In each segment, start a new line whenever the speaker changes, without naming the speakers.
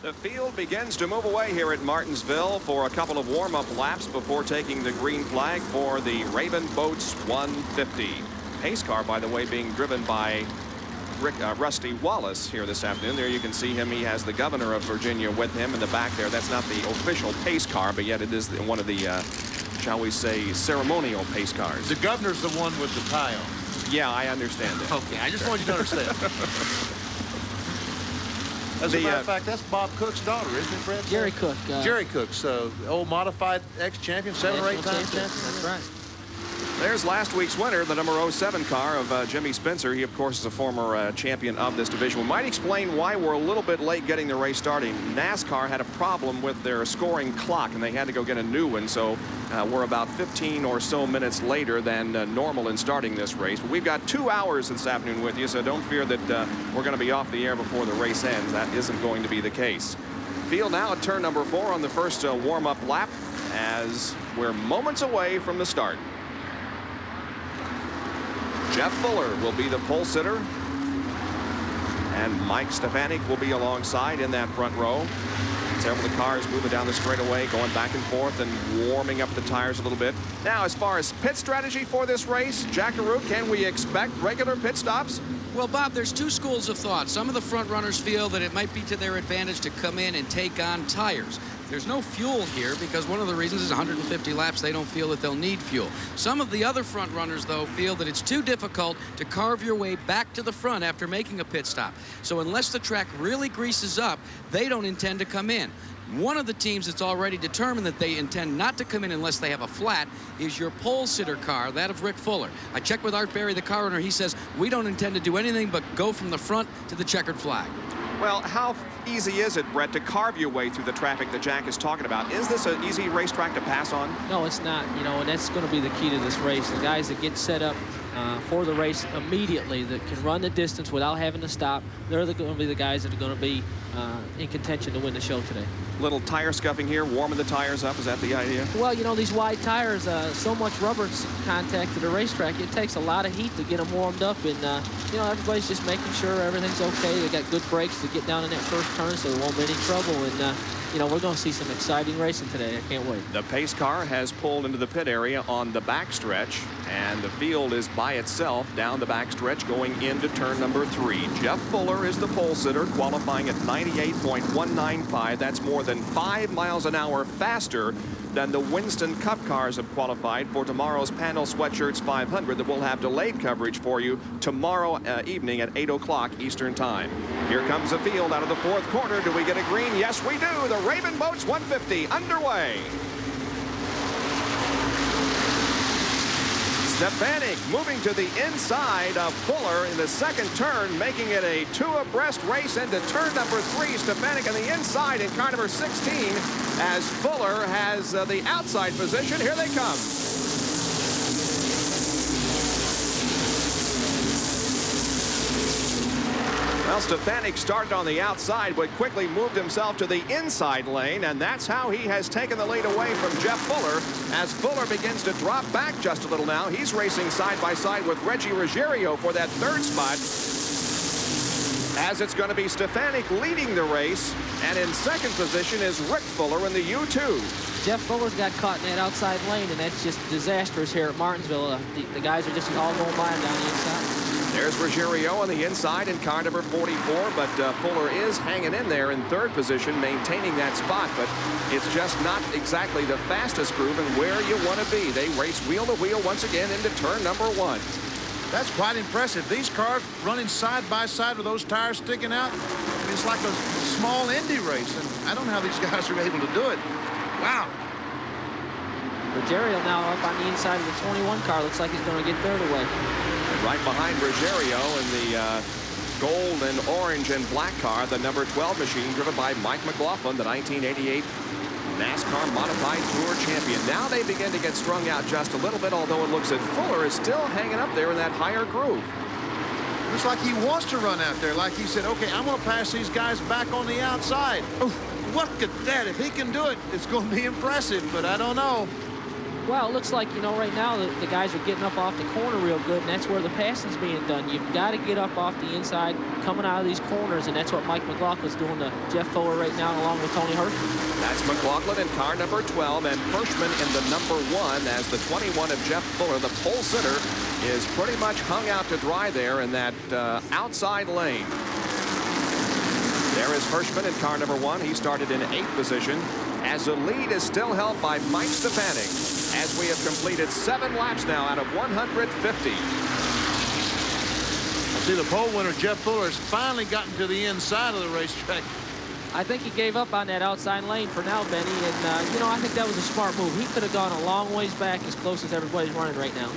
The field begins to move away here at Martinsville for a couple of warm-up laps before taking the green flag for the Raven Boats 150. Pace car, by the way, being driven by Rusty Wallace here this afternoon. There you can see him. He has the governor of Virginia with him in the back there. That's not the official pace car, but yet it is one of the, shall we say, ceremonial pace cars.
The governor's the one with the tie on.
Yeah, I understand that.
Okay, I just want you to understand. As a matter of fact, that's Bob Cook's daughter, isn't it, Brett?
Jerry Cook.
Jerry Cook, so old modified ex-champion, 7 or 8 times champion.
That's right.
There's last week's winner, the number 07 car of Jimmy Spencer. He, of course, is a former champion of this division. We might explain why we're a little bit late getting the race starting. NASCAR had a problem with their scoring clock, and they had to go get a new one. So we're about 15 or so minutes later than normal in starting this race. But we've got 2 hours this afternoon with you, so don't fear that we're going to be off the air before the race ends. That isn't going to be the case. Field now at turn number 4 on the first warm-up lap as we're moments away from the start. Jeff Fuller will be the pole sitter, and Mike Stefanik will be alongside in that front row. Several of the cars moving down the straightaway, going back and forth and warming up the tires a little bit. Now, as far as pit strategy for this race, Jackaroo, can we expect regular pit stops?
Well, Bob, there's 2 schools of thought. Some of the front runners feel that it might be to their advantage to come in and take on tires. There's no fuel here because one of the reasons is 150 laps, they don't feel that they'll need fuel. Some of the other front runners, though, feel that it's too difficult to carve your way back to the front after making a pit stop. So unless the track really greases up, they don't intend to come in. One of the teams that's already determined that they intend not to come in unless they have a flat is your pole sitter car, that of Rick Fuller. I checked with Art Berry, the car owner. He says, we don't intend to do anything but go from the front to the checkered flag.
Well, how easy is it, Brett, to carve your way through the traffic that Jack is talking about? Is this an easy racetrack to pass on?
No, it's not. You know, and that's going to be the key to this race. The guys that get set up for the race immediately, that can run the distance without having to stop, they're going to be the guys that are going to be in contention to win the show today.
Little tire scuffing here, warming the tires up. Is that the idea?
Well, you know, these wide tires, so much rubber contact to the racetrack, it takes a lot of heat to get them warmed up. And, you know, everybody's just making sure everything's okay. They got good brakes to get down in that first turn so there won't be any trouble. And, you know, we're going to see some exciting racing today. I can't wait.
The pace car has pulled into the pit area on the backstretch, and the field is by itself down the backstretch going into turn number 3. Jeff Fuller is the pole sitter, qualifying at 98.195. That's more than 5 miles an hour faster than the Winston Cup cars have qualified for tomorrow's Panel Sweatshirts 500 that will have delayed coverage for you tomorrow evening at 8 o'clock Eastern Time. Here comes the field out of the 4th corner. Do we get a green? Yes, we do. The Raven Boats 150 underway. Stefanik moving to the inside of Fuller in the second turn, making it a 2 abreast race into turn number 3. Stefanik on the inside in car number 16 as Fuller has the outside position. Here they come. Well, Stefanik started on the outside, but quickly moved himself to the inside lane, and that's how he has taken the lead away from Jeff Fuller as Fuller begins to drop back just a little now. He's racing side by side with Reggie Ruggiero for that 3rd spot, as it's going to be Stefanik leading the race, and in 2nd position is Rick Fuller in the U2.
Jeff Fuller's got caught in that outside lane, and that's just disastrous here at Martinsville. The guys are just all going by him down the inside.
There's Ruggiero on the inside in car number 44, but Fuller is hanging in there in 3rd position, maintaining that spot, but it's just not exactly the fastest groove and where you want to be. They race wheel to wheel once again into turn number 1.
That's quite impressive. These cars running side by side with those tires sticking out, it's like a small Indy race, and I don't know how these guys are able to do it. Wow.
Ruggiero now up on the inside of the 21 car. Looks like he's going to get 3rd away.
Right behind Ruggiero in the gold and orange and black car, the number 12 machine driven by Mike McLaughlin, the 1988 NASCAR Modified Tour champion. Now they begin to get strung out just a little bit, although it looks that Fuller is still hanging up there in that higher groove.
Looks like he wants to run out there. Like he said, okay, I'm going to pass these guys back on the outside. Oof, look at that. If he can do it, it's going to be impressive, but I don't know.
Well, it looks like, you know, right now the guys are getting up off the corner real good, and that's where the passing's being done. You've got to get up off the inside coming out of these corners, and that's what Mike McLaughlin's doing to Jeff Fuller right now along with Tony Hirschmann.
That's McLaughlin in car number 12 and Hirschmann in the number 1 as the 21 of Jeff Fuller, the pole sitter, is pretty much hung out to dry there in that outside lane. There is Hirschmann in car number 1. He started in 8th position as the lead is still held by Mike Stefanik as we have completed 7 laps now out of 150.
See, the pole winner, Jeff Fuller, has finally gotten to the inside of the racetrack.
I think he gave up on that outside lane for now, Benny, and, you know, I think that was a smart move. He could have gone a long ways back as close as everybody's running right now.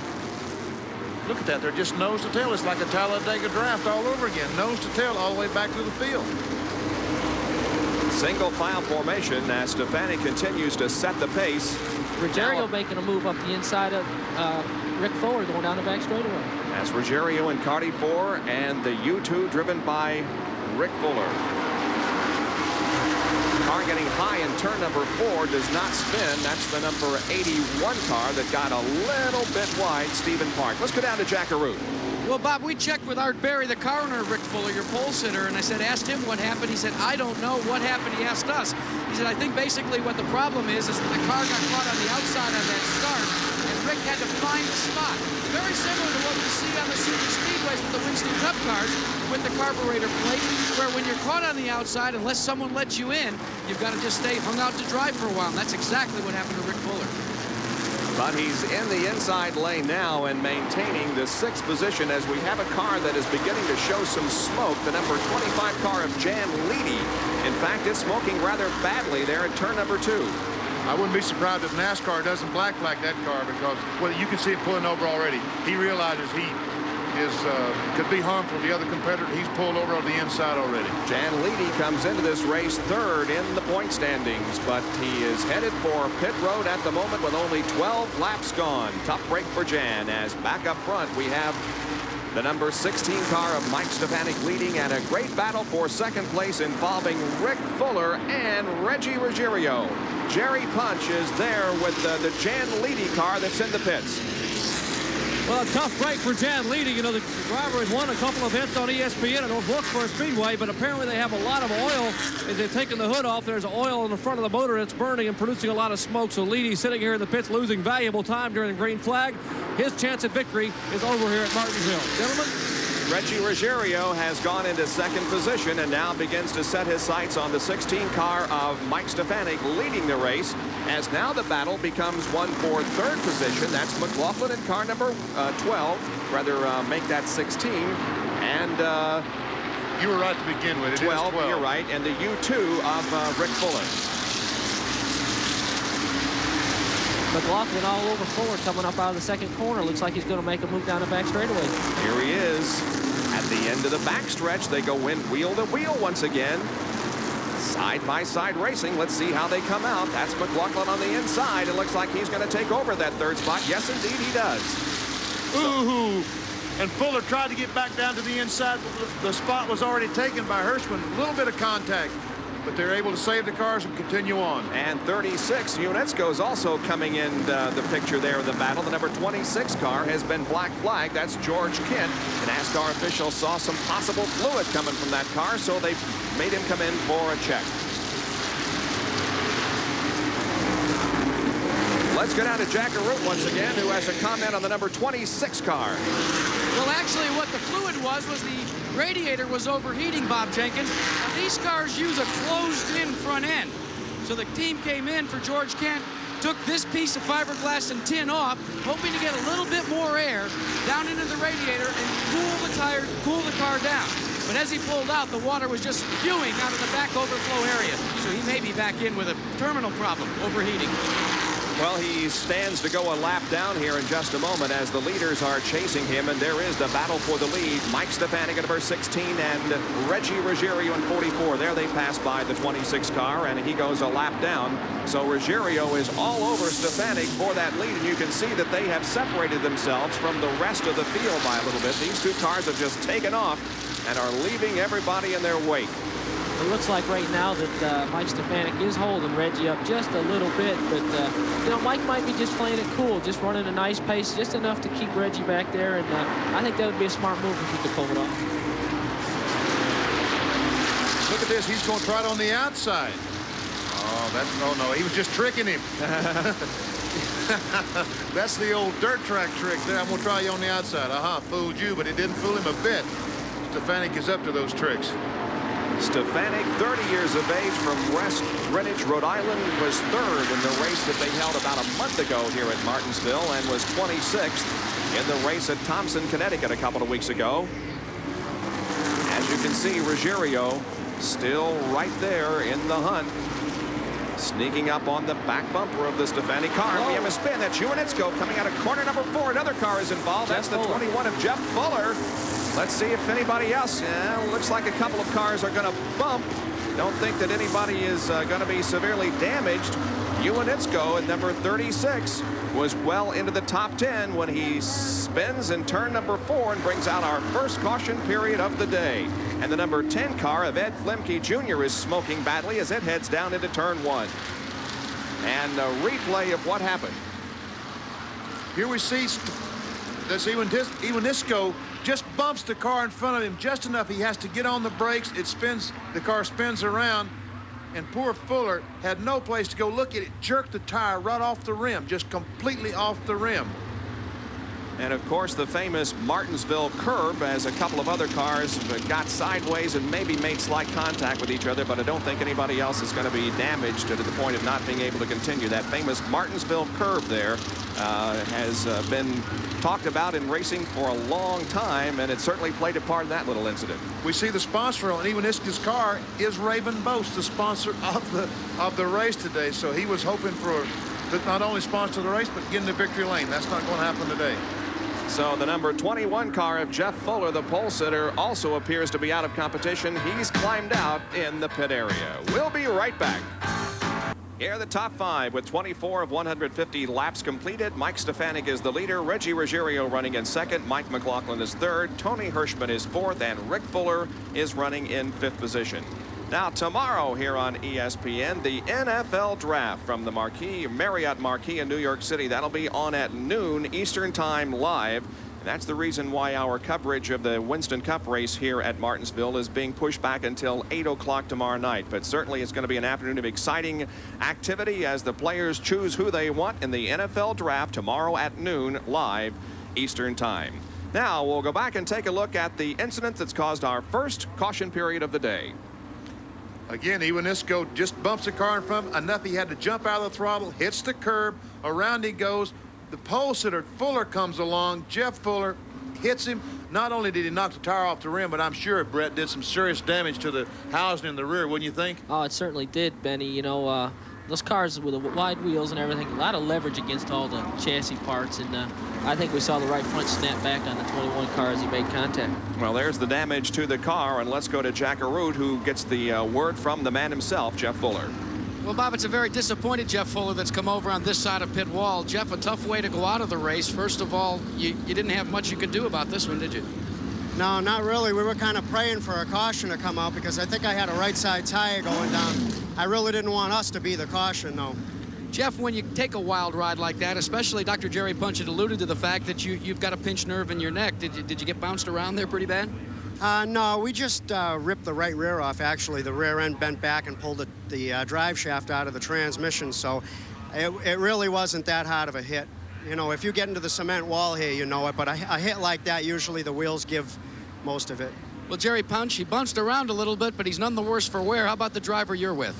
Look at that. They're just nose to tail. It's like a Talladega draft all over again. Nose to tail all the way back to the field.
Single file formation as Stefanik continues to set the pace.
Ruggiero making a move up the inside of Rick Fuller going down the back straightaway.
That's Ruggiero in car 4 and the U2 driven by Rick Fuller. Car getting high in turn number 4 does not spin. That's the number 81 car that got a little bit wide, Stephen Park. Let's go down to Jack Arute.
Well, Bob, we checked with Art Berry, the car owner of Rick Fuller, your pole sitter, and I asked him what happened. He said, I don't know what happened. He asked us. He said, I think basically what the problem is that the car got caught on the outside of that start, and Rick had to find the spot. Very similar to what we see on the super speedways with the Winston Cup cars with the carburetor plate, where when you're caught on the outside, unless someone lets you in, you've got to just stay hung out to dry for a while. And that's exactly what happened to Rick Fuller.
But he's in the inside lane now and maintaining the 6th position as we have a car that is beginning to show some smoke. The number 25 car of Jan Leedy. In fact, it's smoking rather badly there at turn number 2.
I wouldn't be surprised if NASCAR doesn't black flag that car because, well, you can see it pulling over already. He realizes he is could be harmful to the other competitor. He's pulled over on the inside already.
Jan Leedy comes into this race 3rd in the point standings, but he is headed for pit road at the moment with only 12 laps gone. Tough break for Jan as back up front we have the number 16 car of Mike Stefanik leading, and a great battle for 2nd place involving Rick Fuller and Reggie Ruggiero. Jerry Punch is there with the Jan Leedy car that's in the pits.
Well, a tough break for Jan Leedy. You know, the driver has won a couple of events on ESPN at Wilkesboro Speedway, but apparently they have a lot of oil. As they've taken the hood off, there's oil in the front of the motor that's burning and producing a lot of smoke. So Leedy sitting here in the pits losing valuable time during the green flag. His chance at victory is over here at Martinsville. Gentlemen.
Reggie Ruggiero has gone into 2nd position and now begins to set his sights on the 16 car of Mike Stefanik leading the race, as now the battle becomes one for 3rd position. That's McLaughlin in car number 12, rather make that 16. And
you were right to begin with. It
12,
is 12.
You're right, and the U2 of Rick Fuller.
McLaughlin all over Fuller coming up out of the 2nd corner. Looks like he's going to make a move down the back straightaway.
Here he is. At the end of the backstretch, they go in wheel to wheel once again. Side-by-side racing. Let's see how they come out. That's McLaughlin on the inside. It looks like he's going to take over that 3rd spot. Yes, indeed, he does.
Ooh. And Fuller tried to get back down to the inside, but the spot was already taken by Hirschmann. A little bit of contact, but they're able to save the cars and continue on.
And 36 units goes also coming in the picture there in the battle. The number 26 car has been black flagged. That's George Kent. The NASCAR officials saw some possible fluid coming from that car, so they made him come in for a check. Let's go down to Jack Arute once again, who has a comment on the number 26 car.
Well, actually, what the fluid was the radiator was overheating, Bob Jenkins. Now, these cars use a closed-in front end. So the team came in for George Kent, took this piece of fiberglass and tin off, hoping to get a little bit more air down into the radiator and cool the car down. But as he pulled out, the water was just spewing out of the back overflow area. So he may be back in with a terminal problem, overheating.
Well, he stands to go a lap down here in just a moment as the leaders are chasing him, and there is the battle for the lead. Mike Stefanik at number 16 and Reggie Ruggiero in 44. There they pass by the 26 car, and he goes a lap down. So Ruggiero is all over Stefanik for that lead, and you can see that they have separated themselves from the rest of the field by a little bit. These 2 cars have just taken off and are leaving everybody in their wake.
It looks like right now that Mike Stefanik is holding Reggie up just a little bit, but you know, Mike might be just playing it cool, just running a nice pace, just enough to keep Reggie back there, and I think that would be a smart move if he could pull it off.
Look at this. He's going to try it on the outside. Oh, no, he was just tricking him. That's the old dirt track trick there. I'm going to try you on the outside. Fooled you, but it didn't fool him a bit. Stefanik is up to those tricks.
Stefanik, 30 years of age, from West Greenwich, Rhode Island, was third in the race that they held about a month ago here at Martinsville, and was 26th in the race at Thompson, Connecticut a couple of weeks ago. As you can see, Ruggiero still right there in the hunt, sneaking up on the back bumper of the Stefanik car. We have a spin. That's Untitled coming out of corner number 4. Another car is involved. That's the 21 of Jeff Fuller. Let's see if anybody else. Looks like a couple of cars are going to bump. Don't think that anybody is going to be severely damaged. Untitled at number 36 was well into the top 10 when he spins in turn number 4 and brings out our first caution period of the day. And the number 10 car of Ed Flemke Jr. is smoking badly as it heads down into turn 1. And a replay of what happened.
Here we see Untitled just bumps the car in front of him just enough. He has to get on the brakes. It spins. The car spins around. And poor Fuller had no place to go. Look at it. Jerked the tire right off the rim. Just completely off the rim.
And of course, the famous Martinsville curb, as a couple of other cars got sideways and maybe made slight contact with each other, but I don't think anybody else is going to be damaged to the point of not being able to continue. That famous Martinsville curb there has been talked about in racing for a long time, and it certainly played a part in that little incident.
We see the sponsor on United's car is Raven Boast, the sponsor of the race today. So he was hoping for not only sponsor the race, but get in the victory lane. That's not going to happen today.
So the number 21 car of Jeff Fuller, the pole sitter, also appears to be out of competition. He's climbed out in the pit area. We'll be right back. Here are the top 5 with 24 of 150 laps completed. Mike Stefanik is the leader. Reggie Ruggiero running in second. Mike McLaughlin is third. Tony Hirschmann is fourth. And Rick Fuller is running in 5th position. Now, tomorrow here on ESPN, the NFL Draft from the Marriott Marquis in New York City. That'll be on at noon Eastern Time live. And that's the reason why our coverage of the Winston Cup race here at Martinsville is being pushed back until 8 o'clock tomorrow night. But certainly it's going to be an afternoon of exciting activity as the players choose who they want in the NFL Draft tomorrow at noon live Eastern Time. Now, we'll go back and take a look at the incident that's caused our first caution period of the day.
Again, Untitled just bumps the car in front of him enough he had to jump out of the throttle, hits the curb, around he goes. The pole sitter Fuller comes along. Jeff Fuller hits him. Not only did he knock the tire off the rim, but I'm sure Brett did some serious damage to the housing in the rear, wouldn't you think?
Oh, it certainly did, Benny. You know, those cars with the wide wheels and everything, a lot of leverage against all the chassis parts, and I think we saw the right front snap back on the 21 car as he made contact.
Well, there's the damage to the car, and let's go to Jack Arute, who gets the word from the man himself, Jeff Fuller.
Well, Bob, it's a very disappointed Jeff Fuller that's come over on this side of pit wall. Jeff, a tough way to go out of the race. First of all, you didn't have much you could do about this one, did you?
No, not really. We were kind of praying for a caution to come out because I think I had a right side tire going down. I really didn't want us to be the caution, though.
Jeff, when you take a wild ride like that, especially Dr. Jerry Punch had alluded to the fact that you've got a pinched nerve in your neck. Did you get bounced around there pretty bad?
No, we just ripped the right rear off, actually. The rear end bent back and pulled the drive shaft out of the transmission, so it really wasn't that hard of a hit. You know, if you get into the cement wall here, you know it, but a hit like that, usually the wheels give most of it.
Well, Jerry Punch, he bounced around a little bit, but he's none the worse for wear. How about the driver you're with?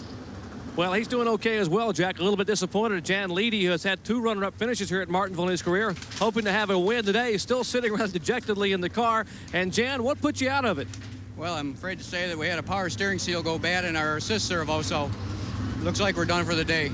Well, he's doing okay as well, Jack. A little bit disappointed at Jan Leedy, who has had 2 runner-up finishes here at Martinsville in his career, hoping to have a win today. He's still sitting around dejectedly in the car. And, Jan, what put you out of it?
Well, I'm afraid to say that we had a power steering seal go bad in our assist servo, so looks like we're done for the day.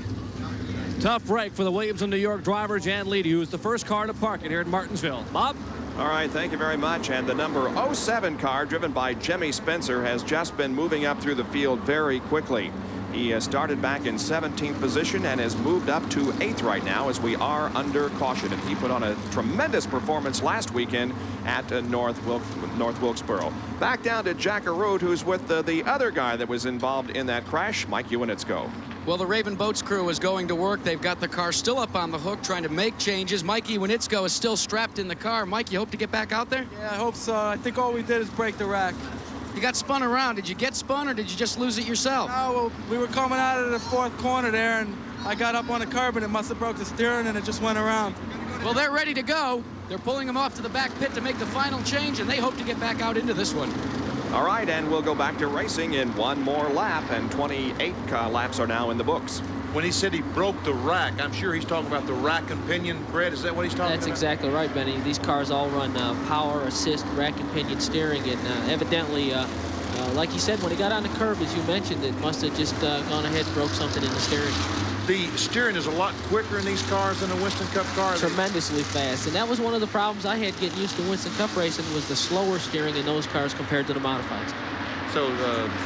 Tough break for the Williams and New York driver, Jan Leedy, who was the first car to park it here at Martinsville. Bob?
All right, thank you very much. And the number 07 car, driven by Jimmy Spencer, has just been moving up through the field very quickly. He started back in 17th position and has moved up to 8th right now as we are under caution. And he put on a tremendous performance last weekend at North Wilkesboro. Back down to Jack Arute, who's with the other guy that was involved in that crash, Mike Uinitsko.
Well, the Raven Boats crew is going to work. They've got the car still up on the hook, trying to make changes. Mikey Winitsko is still strapped in the car. Mike, you hope to get back out there?
Yeah, I hope so. I think all we did is break the rack.
You got spun around. Did you get spun, or did you just lose it yourself?
No, well, we were coming out of the 4th corner there, and I got up on the curb, and it must have broke the steering, and it just went around.
Well, they're ready to go. They're pulling him off to the back pit to make the final change, and they hope to get back out into this one.
All right, and we'll go back to racing in one more lap, and 28 laps are now in the books.
When he said he broke the rack, I'm sure he's talking about the rack and pinion, Brett. Is that what he's talking
That's
about?
exactly right, Benny. These cars all run power, assist, rack and pinion steering, and evidently, like he said, when he got on the curb, as you mentioned, it must have just gone ahead and broke something in the steering.
The steering is a lot quicker in these cars than the Winston Cup cars.
Tremendously fast, and that was one of the problems I had getting used to Winston Cup racing, was the slower steering in those cars compared to the modifieds.
So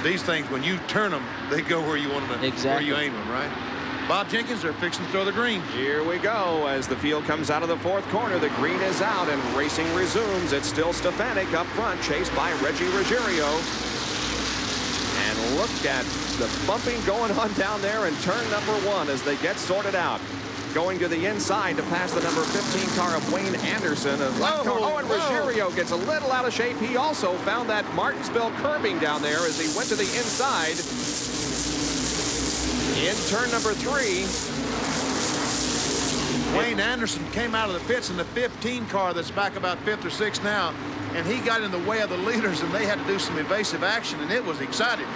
these things, when you turn them, they go where you want them to,
Exactly.
where you aim them, right? Bob Jenkins, they're fixing to throw the green.
Here we go as the field comes out of the 4th corner. The green is out and racing resumes. It's still Stefanik up front, chased by Reggie Ruggiero. And look at the bumping going on down there in turn number 1 as they get sorted out. Going to the inside to pass the number 15 car of Wayne Anderson. Oh, and Ruggiero gets a little out of shape. He also found that Martinsville curbing down there as he went to the inside. In turn number 3.
Wayne Anderson came out of the pits in the 15 car that's back about 5th or 6th now, and he got in the way of the leaders, and they had to do some evasive action, and it was exciting.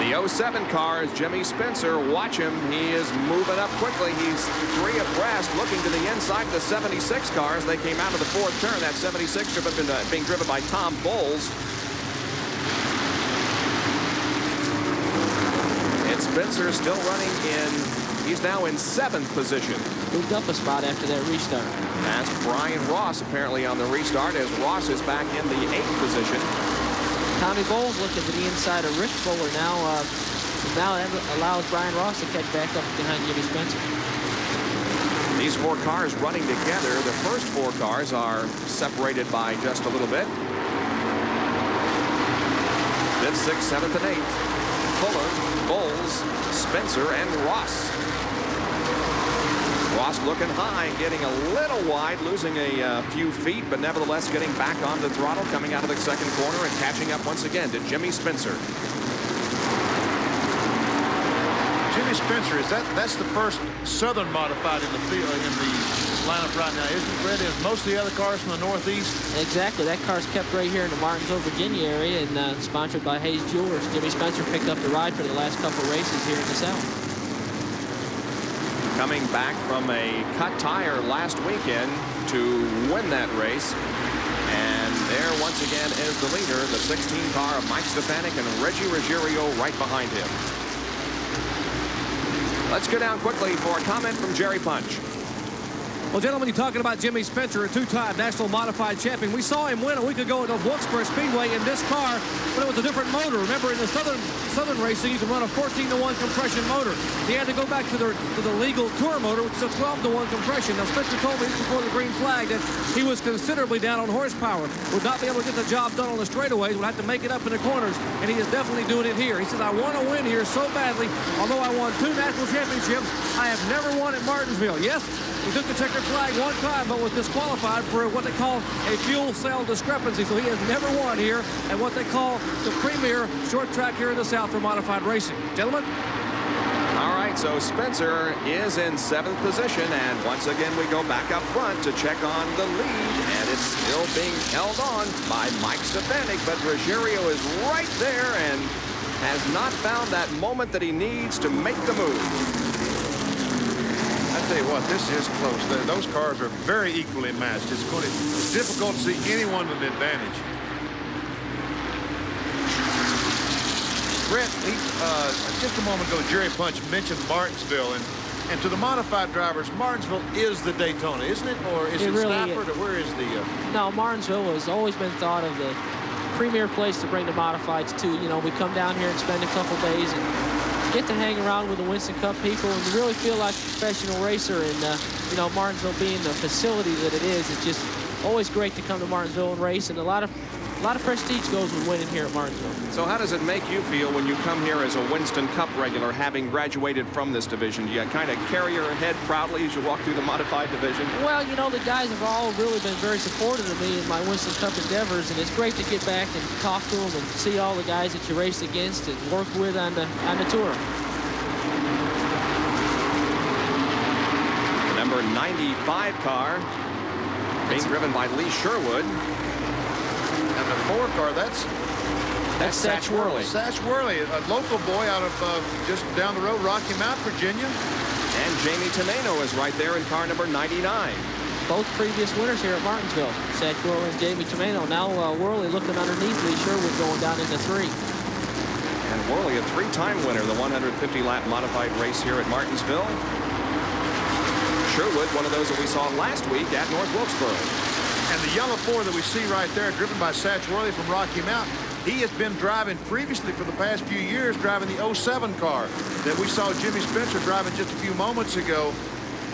The 07 car is Jimmy Spencer. Watch him. He is moving up quickly. He's 3 abreast, looking to the inside of the 76 cars. They came out of the 4th turn. That 76 being driven by Tom Bowles. And Spencer still running in. He's now in 7th position.
Moved up a spot after that restart.
That's Brian Ross apparently on the restart as Ross is back in the 8th position.
Tommy Bowles looking to the inside of Rick Fuller now. Now that allows Brian Ross to catch back up behind Jimmy Spencer.
These 4 cars running together. The first 4 cars are separated by just a little bit. 5th, 6th, 7th, and 8th. Fuller, Bowles, Spencer, and Ross. Ross looking high, getting a little wide, losing a few feet, but nevertheless getting back on the throttle, coming out of the 2nd corner and catching up once again to Jimmy Spencer.
Jimmy Spencer, that's the first Southern modified in the field in the lineup right now, isn't it, Brett? Is most of the other cars from the Northeast?
Exactly. That car's kept right here in the Martinsville, Virginia area, and sponsored by Hayes Jewelers. Jimmy Spencer picked up the ride for the last couple races here in the South.
Coming back from a cut tire last weekend to win that race. And there once again is the leader, the 16 car of Mike Stefanik and Reggie Ruggiero right behind him. Let's go down quickly for a comment from Jerry Punch.
Well, gentlemen, you're talking about Jimmy Spencer, a 2-time national modified champion. We saw him win a week ago at the Wilkesboro Speedway in this car, but it was a different motor. Remember, in the Southern racing, you can run a 14-to-1 compression motor. He had to go back to the legal tour motor, which is a 12-to-1 compression. Now, Spencer told me before the green flag that he was considerably down on horsepower. Would not be able to get the job done on the straightaways. Would have to make it up in the corners, and he is definitely doing it here. He says, I want to win here so badly. Although I won 2 national championships, I have never won at Martinsville. Yes, he took the checkered flag one time, but was disqualified for what they call a fuel cell discrepancy. So he has never won here at what they call the premier short track here in the South for modified racing. Gentlemen?
All right, so Spencer is in 7th position, and once again we go back up front to check on the lead, and it's still being held on by Mike Stefanik, but Ruggiero is right there and has not found that moment that he needs to make the move.
I tell you what, this is close. Those cars are very equally matched. It's difficult to see anyone with an advantage. Brett, just a moment ago, Jerry Punch mentioned Martinsville, and to the modified drivers, Martinsville is the Daytona, isn't it? Or is it
really
Stafford, or where is the...
No, Martinsville has always been thought of premier place to bring the modifieds to. You know, we come down here and spend a couple days and get to hang around with the Winston Cup people and really feel like a professional racer. And, you know, Martinsville being the facility that it is, it's just always great to come to Martinsville and race. And a lot of prestige goes with winning here at Martinsville.
So how does it make you feel when you come here as a Winston Cup regular, having graduated from this division? Do you kind of carry your head proudly as you walk through the modified division?
Well, you know, the guys have all really been very supportive of me in my Winston Cup endeavors, and it's great to get back and talk to them and see all the guys that you raced against and work with on the tour.
The number 95 car being driven by Lee Sherwood.
And the 4 car, that's
Satch Worley.
Satch Worley, a local boy out of just down the road, Rocky Mount, Virginia.
And Jamie Tomeno is right there in car number 99.
Both previous winners here at Martinsville, Satch Worley and Jamie Tomeno. Now Worley looking underneath Lee Sherwood going down into 3.
And Worley, a 3-time winner, the 150-lap modified race here at Martinsville. Sherwood, one of those that we saw last week at North Wilkesboro.
And the yellow 4 that we see right there, driven by Satch Worley from Rocky Mount, he has been driving previously for the past few years, driving the 07 car that we saw Jimmy Spencer driving just a few moments ago.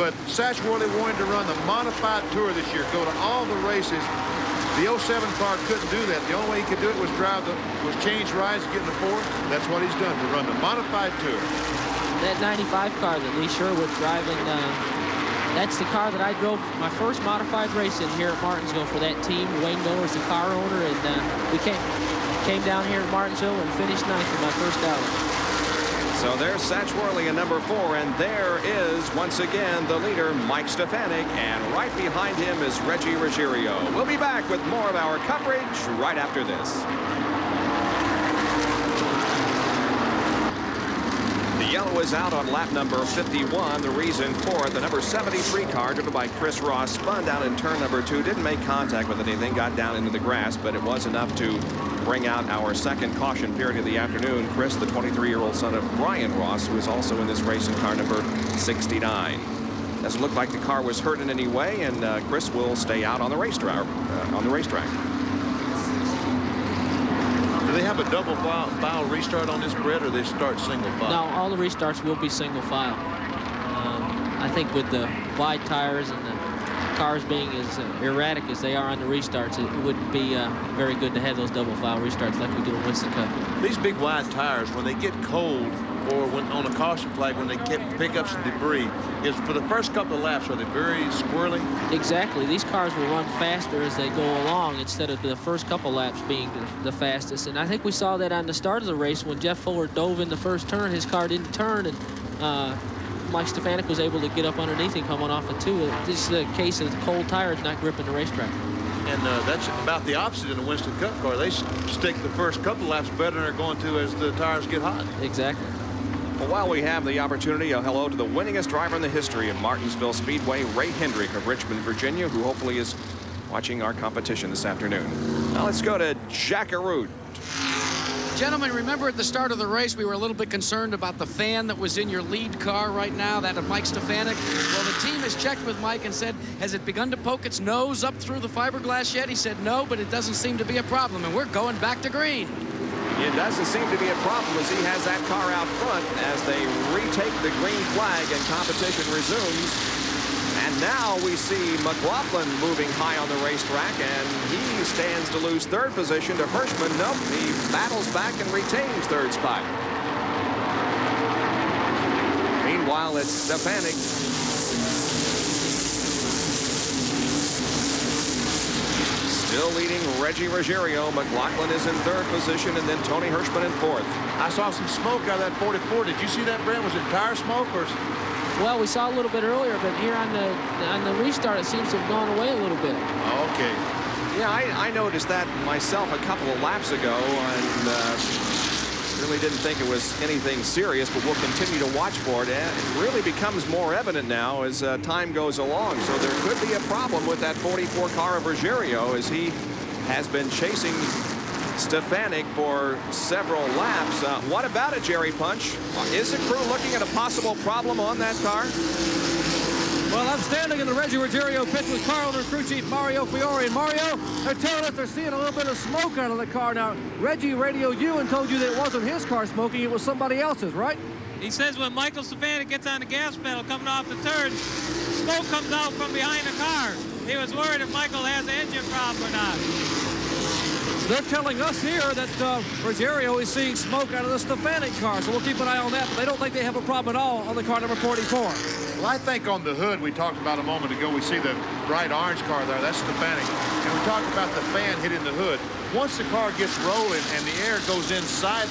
But Satch Worley wanted to run the modified tour this year, go to all the races. The 07 car couldn't do that. The only way he could do it was change rides, get in the 4. That's what he's done, to run the modified tour.
That 95 car that Lee Sherwood's driving, that's the car that I drove my first modified race in here at Martinsville for that team. Wayne Miller's the car owner, and we came down here at Martinsville and finished 9th in my first outing.
So there's Satch Worley in number 4, and there is, once again, the leader, Mike Stefanik, and right behind him is Reggie Ruggiero. We'll be back with more of our coverage right after this. The yellow is out on lap number 51. The reason for it, the number 73 car driven by Chris Ross spun down in turn number 2, didn't make contact with anything, got down into the grass, but it was enough to bring out our second caution period of the afternoon. Chris, the 23-year-old son of Brian Ross, who is also in this race in car number 69. Doesn't look like the car was hurt in any way, and Chris will stay out on the racetrack.
Do they have a double file restart on this, Brett, or they start single file?
No, all the restarts will be single file. I think with the wide tires and the cars being as erratic as they are on the restarts, it wouldn't be very good to have those double file restarts like we do in Winston Cup.
These big wide tires, when they get cold or when on a caution flag, when they pick up some debris, is for the first couple of laps, are they very squirrely?
Exactly. These cars will run faster as they go along instead of the first couple laps being the fastest. And I think we saw that on the start of the race when Jeff Fuller dove in the first turn. His car didn't turn, and Mike Stefanik was able to get up underneath him coming off of 2. This is the case of the cold tires not gripping the racetrack.
And that's about the opposite in the Winston Cup car. They stick the first couple laps better than they're going to as the tires get hot.
Exactly.
Well, while we have the opportunity, a hello to the winningest driver in the history of Martinsville Speedway, Ray Hendrick of Richmond, Virginia, who hopefully is watching our competition this afternoon. Now let's go to Jackaroo.
Gentlemen, remember at the start of the race, we were a little bit concerned about the fan that was in your lead car right now, that of Mike Stefanik. Well, the team has checked with Mike and said, has it begun to poke its nose up through the fiberglass yet? He said no, but it doesn't seem to be a problem, and we're going back to green.
It doesn't seem to be a problem as he has that car out front as they retake the green flag and competition resumes. And now we see McLaughlin moving high on the racetrack, and he stands to lose 3rd position to Hirschmann. Nope, he battles back and retains 3rd spot. Meanwhile, it's Stefanik. Still leading Reggie Ruggiero. McLaughlin is in 3rd position, and then Tony Hirschmann in 4th.
I saw some smoke out of that 44. Did you see that, Brent? Was it tire smoke or?
Well, we saw a little bit earlier, but here on the restart, it seems to have gone away a little bit.
Okay.
Yeah, I noticed that myself a couple of laps ago, and really didn't think it was anything serious, but we'll continue to watch for it. It really becomes more evident now as time goes along, so there could be a problem with that 44 car of Ruggiero as he has been chasing Stefanik for several laps. What about it, Jerry Punch? Is the crew looking at a possible problem on that car?
Well, I'm standing in the Reggie Ruggiero pit with car owner and crew chief Mario Fiore. And Mario, they're telling us they're seeing a little bit of smoke out of the car. Now, Reggie radioed you and told you that it wasn't his car smoking, it was somebody else's, right?
He says when Michael Stefanik gets on the gas pedal coming off the turn, smoke comes out from behind the car. He was worried if Michael has an engine problem or not.
They're telling us here that Ruggiero is seeing smoke out of the Stefanik car, so we'll keep an eye on that, but they don't think they have a problem at all on the car number 44.
Well, I think on the hood, we talked about a moment ago, we see the bright orange car there. That's Stefanik. And we talked about the fan hitting the hood. Once the car gets rolling and the air goes inside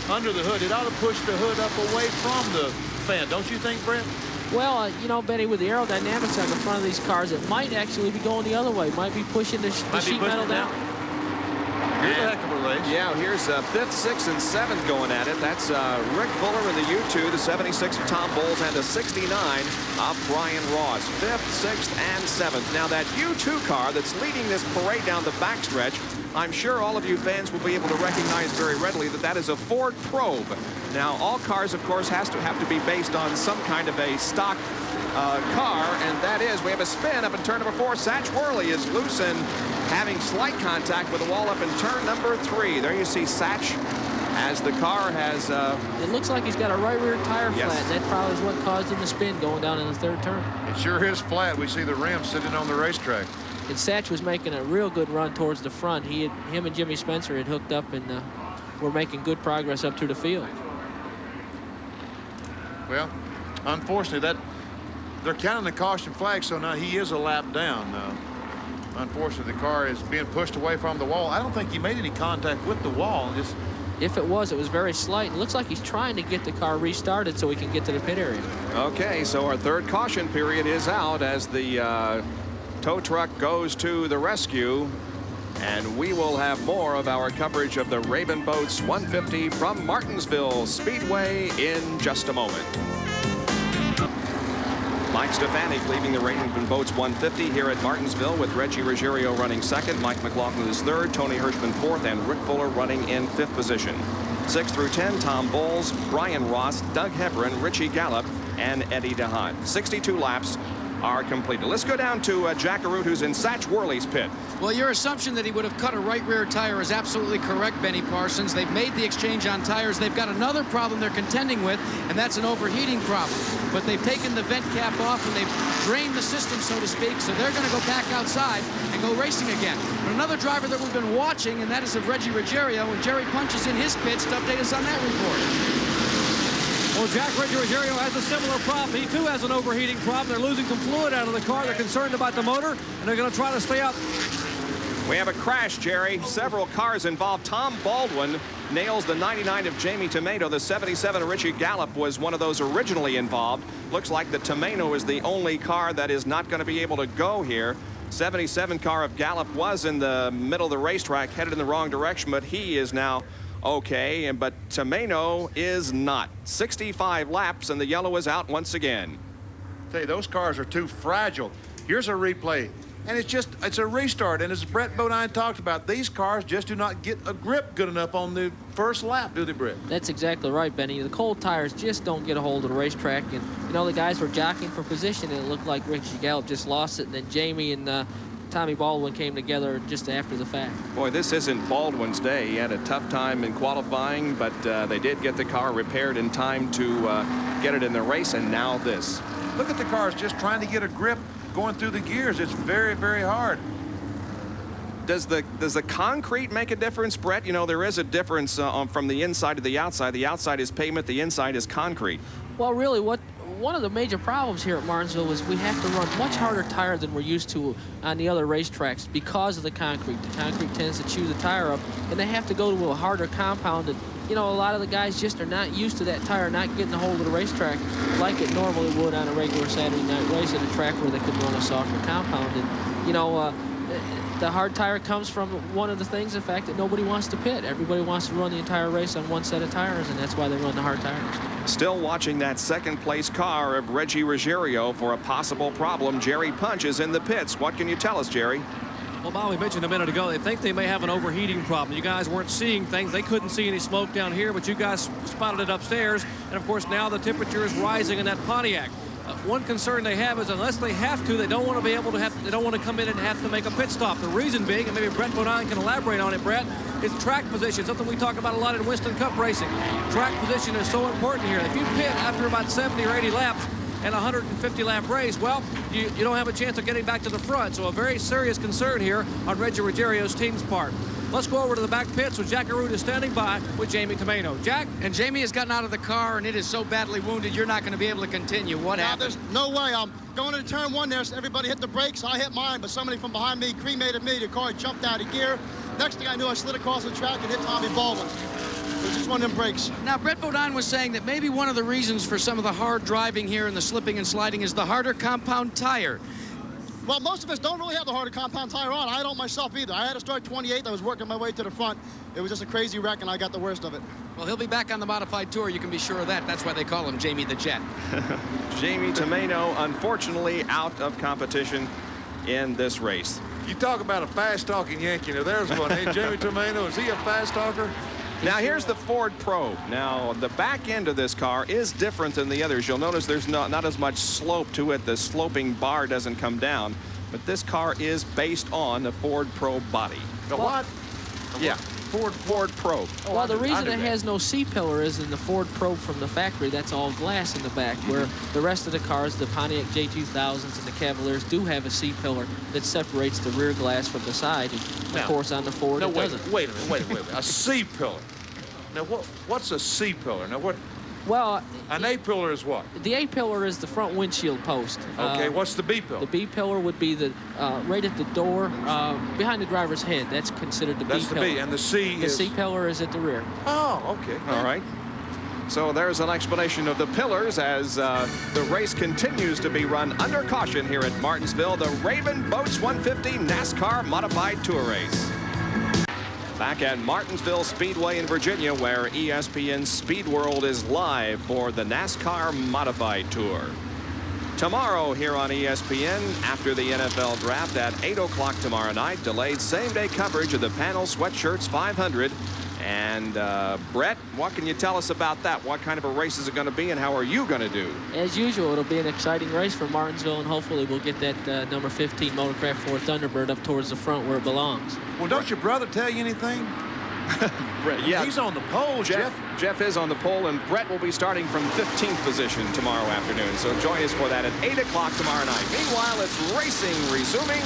under the hood, it ought to push the hood up away from the fan. Don't you think, Brent?
Well, you know, Benny, with the aerodynamics on the front of these cars, it might actually be going the other way. Might be pushing the sheet metal down.
Here's a heck of a race.
Yeah, here's 5th, 6th, and 7th going at it. That's Rick Fuller in the U2, the 76 of Tom Bowles, and the 69 of Brian Ross. 5th, 6th, and 7th. Now, that U2 car that's leading this parade down the backstretch, I'm sure all of you fans will be able to recognize very readily that that is a Ford Probe. Now, all cars, of course, have to be based on some kind of a stock car, and that is, we have a spin up in turn number 4. Satch Worley is loose and having slight contact with the wall up in turn number 3. There you see Satch as the car has...
It looks like he's got a right rear tire
Yes.
flat. That probably is what caused him to spin going down in the 3rd turn.
It sure is flat. We see the rim sitting on the racetrack.
And Satch was making a real good run towards the front. Him and Jimmy Spencer had hooked up and were making good progress up through the field.
Well, unfortunately, they're counting the caution flag, so now he is a lap down. Unfortunately, the car is being pushed away from the wall. I don't think he made any contact with the wall.
If it was very slight. It looks like he's trying to get the car restarted so he can get to the pit area.
Okay, so our 3rd caution period is out as the tow truck goes to the rescue. And we will have more of our coverage of the Raven Boats 150 from Martinsville Speedway in just a moment. Mike Stefanik leaving the Raven Boats 150 here at Martinsville with Reggie Ruggiero running 2nd, Mike McLaughlin is 3rd, Tony Hirschmann 4th, and Rick Fuller running in 5th position. 6 through 10, Tom Bowles, Brian Ross, Doug Hebron, Richie Gallup, and Eddie DeHaan. 62 laps are completed. Let's go down to Jack Arute, who's in Satch Worley's pit.
Well, your assumption that he would have cut a right rear tire is absolutely correct, Benny Parsons. They've made the exchange on tires. They've got another problem they're contending with, and that's an overheating problem. But they've taken the vent cap off and they've drained the system, so to speak, so they're going to go back outside and go racing again. But another driver that we've been watching, and that is of Reggie Ruggiero, and Jerry Punch is in his pits to update us on that report.
Well, Reggie Ruggiero has a similar problem. He, too, has an overheating problem. They're losing some fluid out of the car. They're concerned about the motor, and they're going to try to stay out.
We have a crash, Jerry. Several cars involved. Tom Baldwin nails the 99 of Jamie Tomato. The 77 of Richie Gallup was one of those originally involved. Looks like the Tomato is the only car that is not going to be able to go here. 77 car of Gallup was in the middle of the racetrack, headed in the wrong direction, but he is now okay, but Tomato is not. 65 laps, and the yellow is out once again.
Tell you, those cars are too fragile. Here's a replay, and it's a restart. And as Brett Bodine talked about, these cars just do not get a grip good enough on the first lap, do they, Brett?
That's exactly right, Benny. The cold tires just don't get a hold of the racetrack, and you know the guys were jockeying for position, and it looked like Richie Gallup just lost it, and then Jamie and Tommy Baldwin came together just after the fact.
Boy, this isn't Baldwin's day. He had a tough time in qualifying, but they did get the car repaired in time to get it in the race, and now this.
Look at the cars just trying to get a grip going through the gears. It's very, very hard.
Does the concrete make a difference, Brett? You know, there is a difference from the inside to the outside. The outside is pavement, the inside is concrete.
Well, really, one of the major problems here at Martinsville is we have to run much harder tire than we're used to on the other racetracks because of the concrete. The concrete tends to chew the tire up, and they have to go to a harder compound. And, you know, a lot of the guys just are not used to that tire not getting a hold of the racetrack like it normally would on a regular Saturday night race at a track where they could run a softer compound. And, you know, the hard tire comes from one of the things, the fact that nobody wants to pit. Everybody wants to run the entire race on one set of tires, and that's why they run the hard tires.
Still watching that second place car of Reggie Ruggiero for a possible problem. Jerry Punch is in the pits. What can you tell us, Jerry?
Well, Bob, we mentioned a minute ago, they think they may have an overheating problem. You guys weren't seeing things. They couldn't see any smoke down here, but you guys spotted it upstairs. And, of course, now the temperature is rising in that Pontiac. one concern they have is unless they have to, they don't want to be able to they don't want to come in and have to make a pit stop. The reason being, and maybe Brett Bodine can elaborate on it, Brett, is track position, something we talk about a lot in Winston Cup racing. Track position is so important here. If you pit after about 70 or 80 laps and a 150-lap race, well, you don't have a chance of getting back to the front. So a very serious concern here on Reggie Ruggiero's team's part. Let's go over to the back pits with Jack Arute is standing by with Jamie Tomeno. Jack?
And Jamie has gotten out of the car, and it is so badly wounded, you're not going to be able to continue. What happened?
There's no way. I'm going into turn one there. So everybody hit the brakes. I hit mine, but somebody from behind me cremated me. The car jumped out of gear. Next thing I knew, I slid across the track and hit Tommy Baldwin. It was just one of them breaks.
Now, Brett Bodine was saying that maybe one of the reasons for some of the hard driving here and the slipping and sliding is the harder compound tire.
Well, most of us don't really have the harder compound tire on. I don't myself either. I had to start 28th. I was working my way to the front. It was just a crazy wreck, and I got the worst of it.
Well, he'll be back on the modified tour. You can be sure of that. That's why they call him Jamie the Jet.
Jamie Tomeno, unfortunately, out of competition in this race.
You talk about a fast-talking Yankee. Now, there's one. Hey, Jamie Tomeno, is he a fast talker?
Now here's the Ford Probe. Now the back end of this car is different than the others. You'll notice there's not as much slope to it. The sloping bar doesn't come down, but this car is based on the Ford Probe body.
The what?
Yeah, Ford Probe.
Well, the reason it has no C-pillar is in the Ford Probe from the factory. That's all glass in the back, where the rest of the cars, the Pontiac J2000s and the Cavaliers, do have a C-pillar that separates the rear glass from the side. And of course, on the Ford, it doesn't.
Wait a minute. A C-pillar. Now, what's a C-pillar? Now, what?
Well,
an A-pillar is what?
The A-pillar is the front windshield post.
Okay, what's the B-pillar?
The B-pillar would be the right at the door, behind the driver's head. That's considered the B-pillar.
That's the B, and the C is?
The C-pillar is at the rear.
Oh, okay.
All right. So there's an explanation of the pillars as the race continues to be run under caution here at Martinsville, the Raven Boats 150 NASCAR Modified Tour Race. Back at Martinsville Speedway in Virginia, where ESPN Speed World is live for the NASCAR Modified Tour. Tomorrow here on ESPN, after the NFL draft at 8 o'clock tomorrow night, delayed same-day coverage of the Panel Sweatshirts 500. And Brett, what can you tell us about that? What kind of a race is it going to be, and how are you going to do?
As usual, it'll be an exciting race for Martinsville, and hopefully we'll get that number 15 Motorcraft Ford Thunderbird up towards the front where it belongs.
Well, don't your brother tell you anything?
Brett, yeah.
He's on the pole, Jeff.
Jeff is on the pole, and Brett will be starting from 15th position tomorrow afternoon. So join us for that at 8 o'clock tomorrow night. Meanwhile, it's racing resuming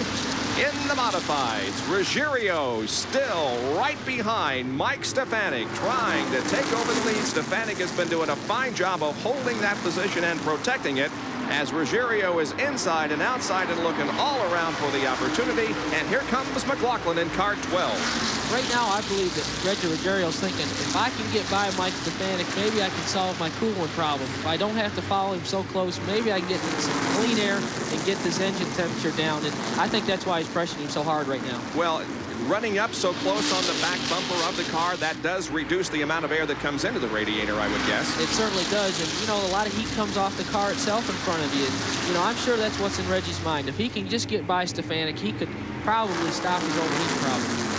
in the modifieds. Ruggiero still right behind Mike Stefanik, trying to take over the lead. Stefanik has been doing a fine job of holding that position and protecting it, as Ruggiero is inside and outside and looking all around for the opportunity. And here comes McLaughlin in car 12.
Right now, I believe that Reggie Ruggiero's thinking, if I can get by Mike Stefanik, maybe I can solve my coolant problem. If I don't have to follow him so close, maybe I can get some clean air and get this engine temperature down. And I think that's why he's pressuring him so hard right now.
Well, running up so close on the back bumper of the car, that does reduce the amount of air that comes into the radiator, I would guess.
It certainly does. And, you know, a lot of heat comes off the car itself in front of you. And, you know, I'm sure that's what's in Reggie's mind. If he can just get by Stefanik, he could probably stop his own heat problem.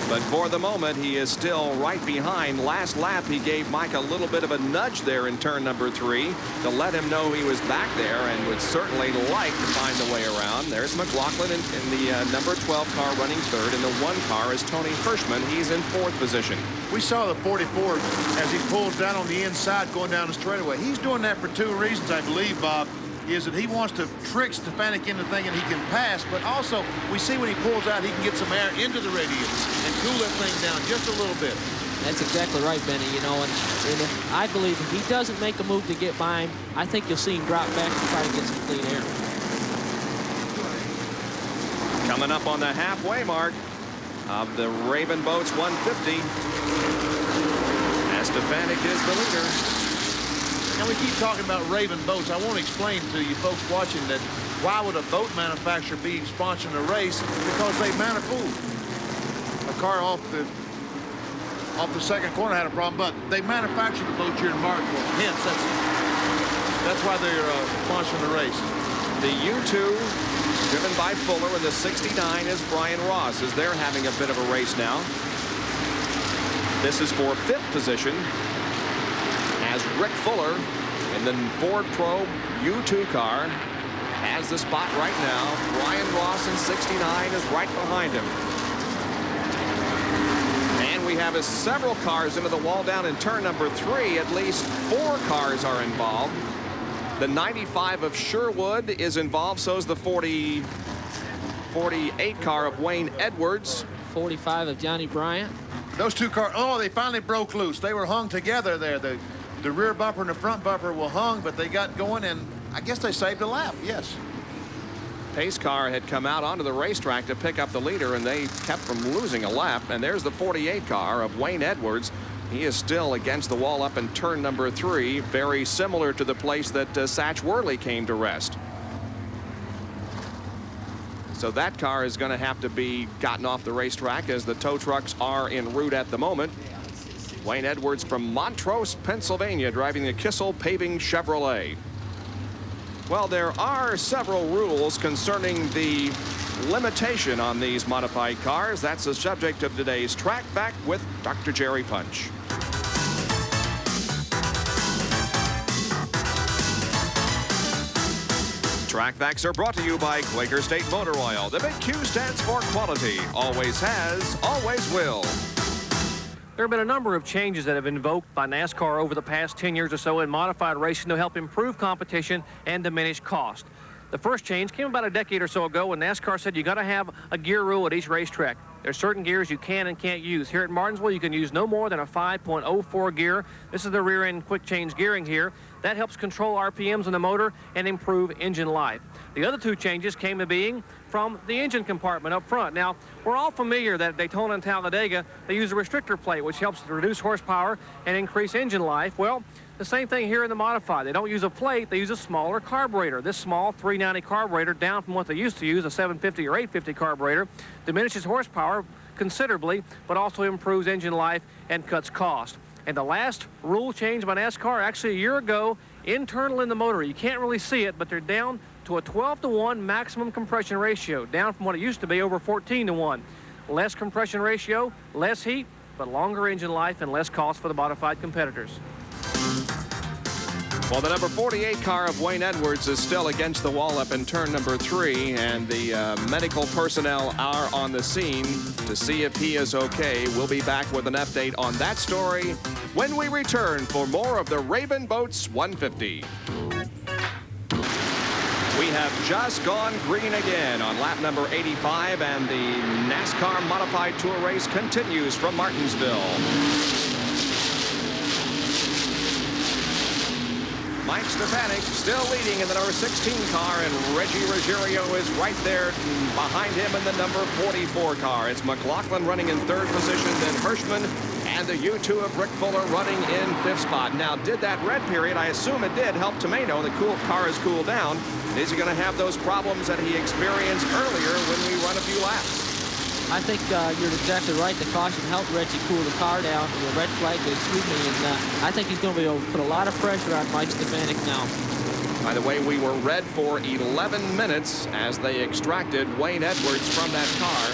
But for the moment, he is still right behind. Last lap, he gave Mike a little bit of a nudge there in turn number 3 to let him know he was back there and would certainly like to find a way around. There's McLaughlin in the number 12 car running third. In the 1 car is Tony Hirschmann. He's in 4th position.
We saw the 44 as he pulls down on the inside going down the straightaway. He's doing that for 2 reasons, I believe, Bob. Is that he wants to trick Stefanik into thinking he can pass, but also we see when he pulls out, he can get some air into the radiator and cool that thing down just a little bit.
That's exactly right, Benny. You know, and if, I believe if he doesn't make a move to get by him, I think you'll see him drop back to try to get some clean air.
Coming up on the halfway mark of the Raven Boats 150. As Stefanik is the leader.
Now, we keep talking about Raven Boats. I want to explain to you folks watching that why would a boat manufacturer be sponsoring a race? Because they manufactured a car off the second corner had a problem, but they manufactured the boats here in Martinsville. Hence, that's why they're sponsoring the race.
The U2, driven by Fuller, and the 69 is Brian Ross, as they're having a bit of a race now. This is for 5th position, as Rick Fuller in the Ford Probe U2 car. Has the spot right now. Brian Ross in 69 is right behind him. And we have several cars into the wall down in turn number 3. At least 4 cars are involved. The 95 of Sherwood is involved. So is the 48 car of Wayne Edwards.
45 of Johnny Bryant.
Those 2 cars, oh, they finally broke loose. They were hung together there. The rear bumper and the front bumper were hung, but they got going, and I guess they saved a lap, yes.
Pace car had come out onto the racetrack to pick up the leader, and they kept from losing a lap. And there's the 48 car of Wayne Edwards. He is still against the wall up in turn number 3, very similar to the place that Satch Worley came to rest. So that car is going to have to be gotten off the racetrack as the tow trucks are en route at the moment. Wayne Edwards from Montrose, Pennsylvania, driving the Kissel Paving Chevrolet. Well, there are several rules concerning the limitation on these modified cars. That's the subject of today's Track Back with Dr. Jerry Punch. Track Backs are brought to you by Quaker State Motor Oil. The big Q stands for quality. Always has, always will.
There have been a number of changes that have been invoked by NASCAR over the past 10 years or so in modified racing to help improve competition and diminish cost. The first change came about a decade or so ago when NASCAR said you got to have a gear rule at each racetrack. There's certain gears you can and can't use. Here at Martinsville, you can use no more than a 5.04 gear. This is the rear end quick change gearing here. That helps control RPMs on the motor and improve engine life. The other 2 changes came to being from the engine compartment up front. Now, we're all familiar that at Daytona and Talladega, they use a restrictor plate, which helps to reduce horsepower and increase engine life. Well, the same thing here in the modified. They don't use a plate, they use a smaller carburetor. This small 390 carburetor, down from what they used to use, a 750 or 850 carburetor, diminishes horsepower considerably, but also improves engine life and cuts cost. And the last rule change by NASCAR, actually a year ago, internal in the motor. You can't really see it, but they're down to a 12-to-1 maximum compression ratio, down from what it used to be, over 14-to-1. Less compression ratio, less heat, but longer engine life and less cost for the modified competitors.
Well, the number 48 car of Wayne Edwards is still against the wall up in turn number 3, and the medical personnel are on the scene to see if he is okay. We'll be back with an update on that story when we return for more of the Raven Boats 150. We have just gone green again on lap number 85, and the NASCAR Modified Tour race continues from Martinsville. Mike Stefanik still leading in the number 16 car, and Reggie Ruggiero is right there behind him in the number 44 car. It's McLaughlin running in 3rd position, then Hirschmann and the U2 of Rick Fuller running in 5th spot. Now, did that red period, I assume it did, help Tomato? The car has cooled down. Is he going to have those problems that he experienced earlier when we run a few laps?
I think you're exactly right. The caution helped Reggie cool the car down. The red flag, excuse me, and I think he's going to be able to put a lot of pressure on Mike Stefanik now.
By the way, we were red for 11 minutes as they extracted Wayne Edwards from that car.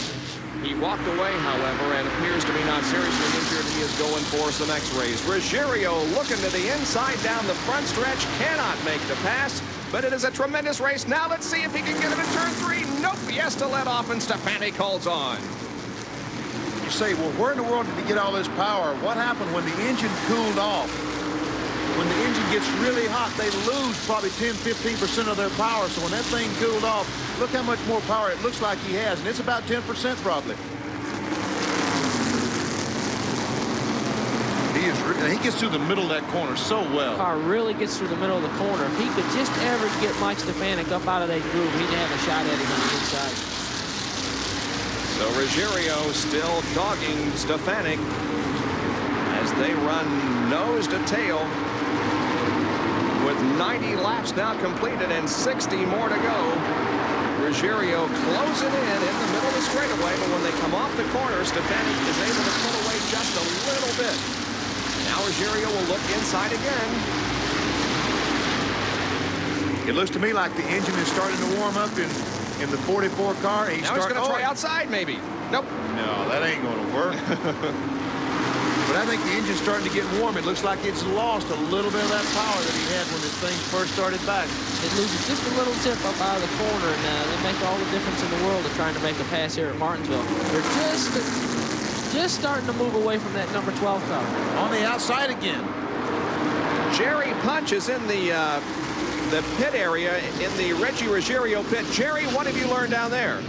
He walked away, however, and appears to be not seriously injured. He is going for some x-rays. Ruggiero looking to the inside down the front stretch, cannot make the pass, but it is a tremendous race. Now let's see if he can get it in turn 3. Nope, he has to let off, and Stefanik holds on.
You say, well, where in the world did he get all this power? What happened when the engine cooled off? When the engine gets really hot, they lose probably 10-15% of their power. So when that thing cooled off, look how much more power it looks like he has, and it's about 10% probably. He gets through the middle of that corner so well.
The car really gets through the middle of the corner. If he could just ever get Mike Stefanik up out of that groove, he'd have a shot at him on the inside.
So Ruggiero still dogging Stefanik as they run nose to tail with 90 laps now completed and 60 more to go. Ruggiero closing in the middle of the straightaway, but when they come off the corner, Stefanik is able to pull away just a little bit. Now Ruggiero will look inside again.
It looks to me like the engine is starting to warm up in the 44 car.
Now he's going to try outside, maybe. Nope.
No, that ain't going to work. But I think the engine's starting to get warm. It looks like it's lost a little bit of that power that he had when this thing first started back.
It loses just a little zip up out of the corner, and they make all the difference in the world of trying to make a pass here at Martinsville. They're just starting to move away from that number 12 car.
On the outside again.
Jerry Punch is in the pit area in the Reggie Ruggiero pit. Jerry, what have you learned down there?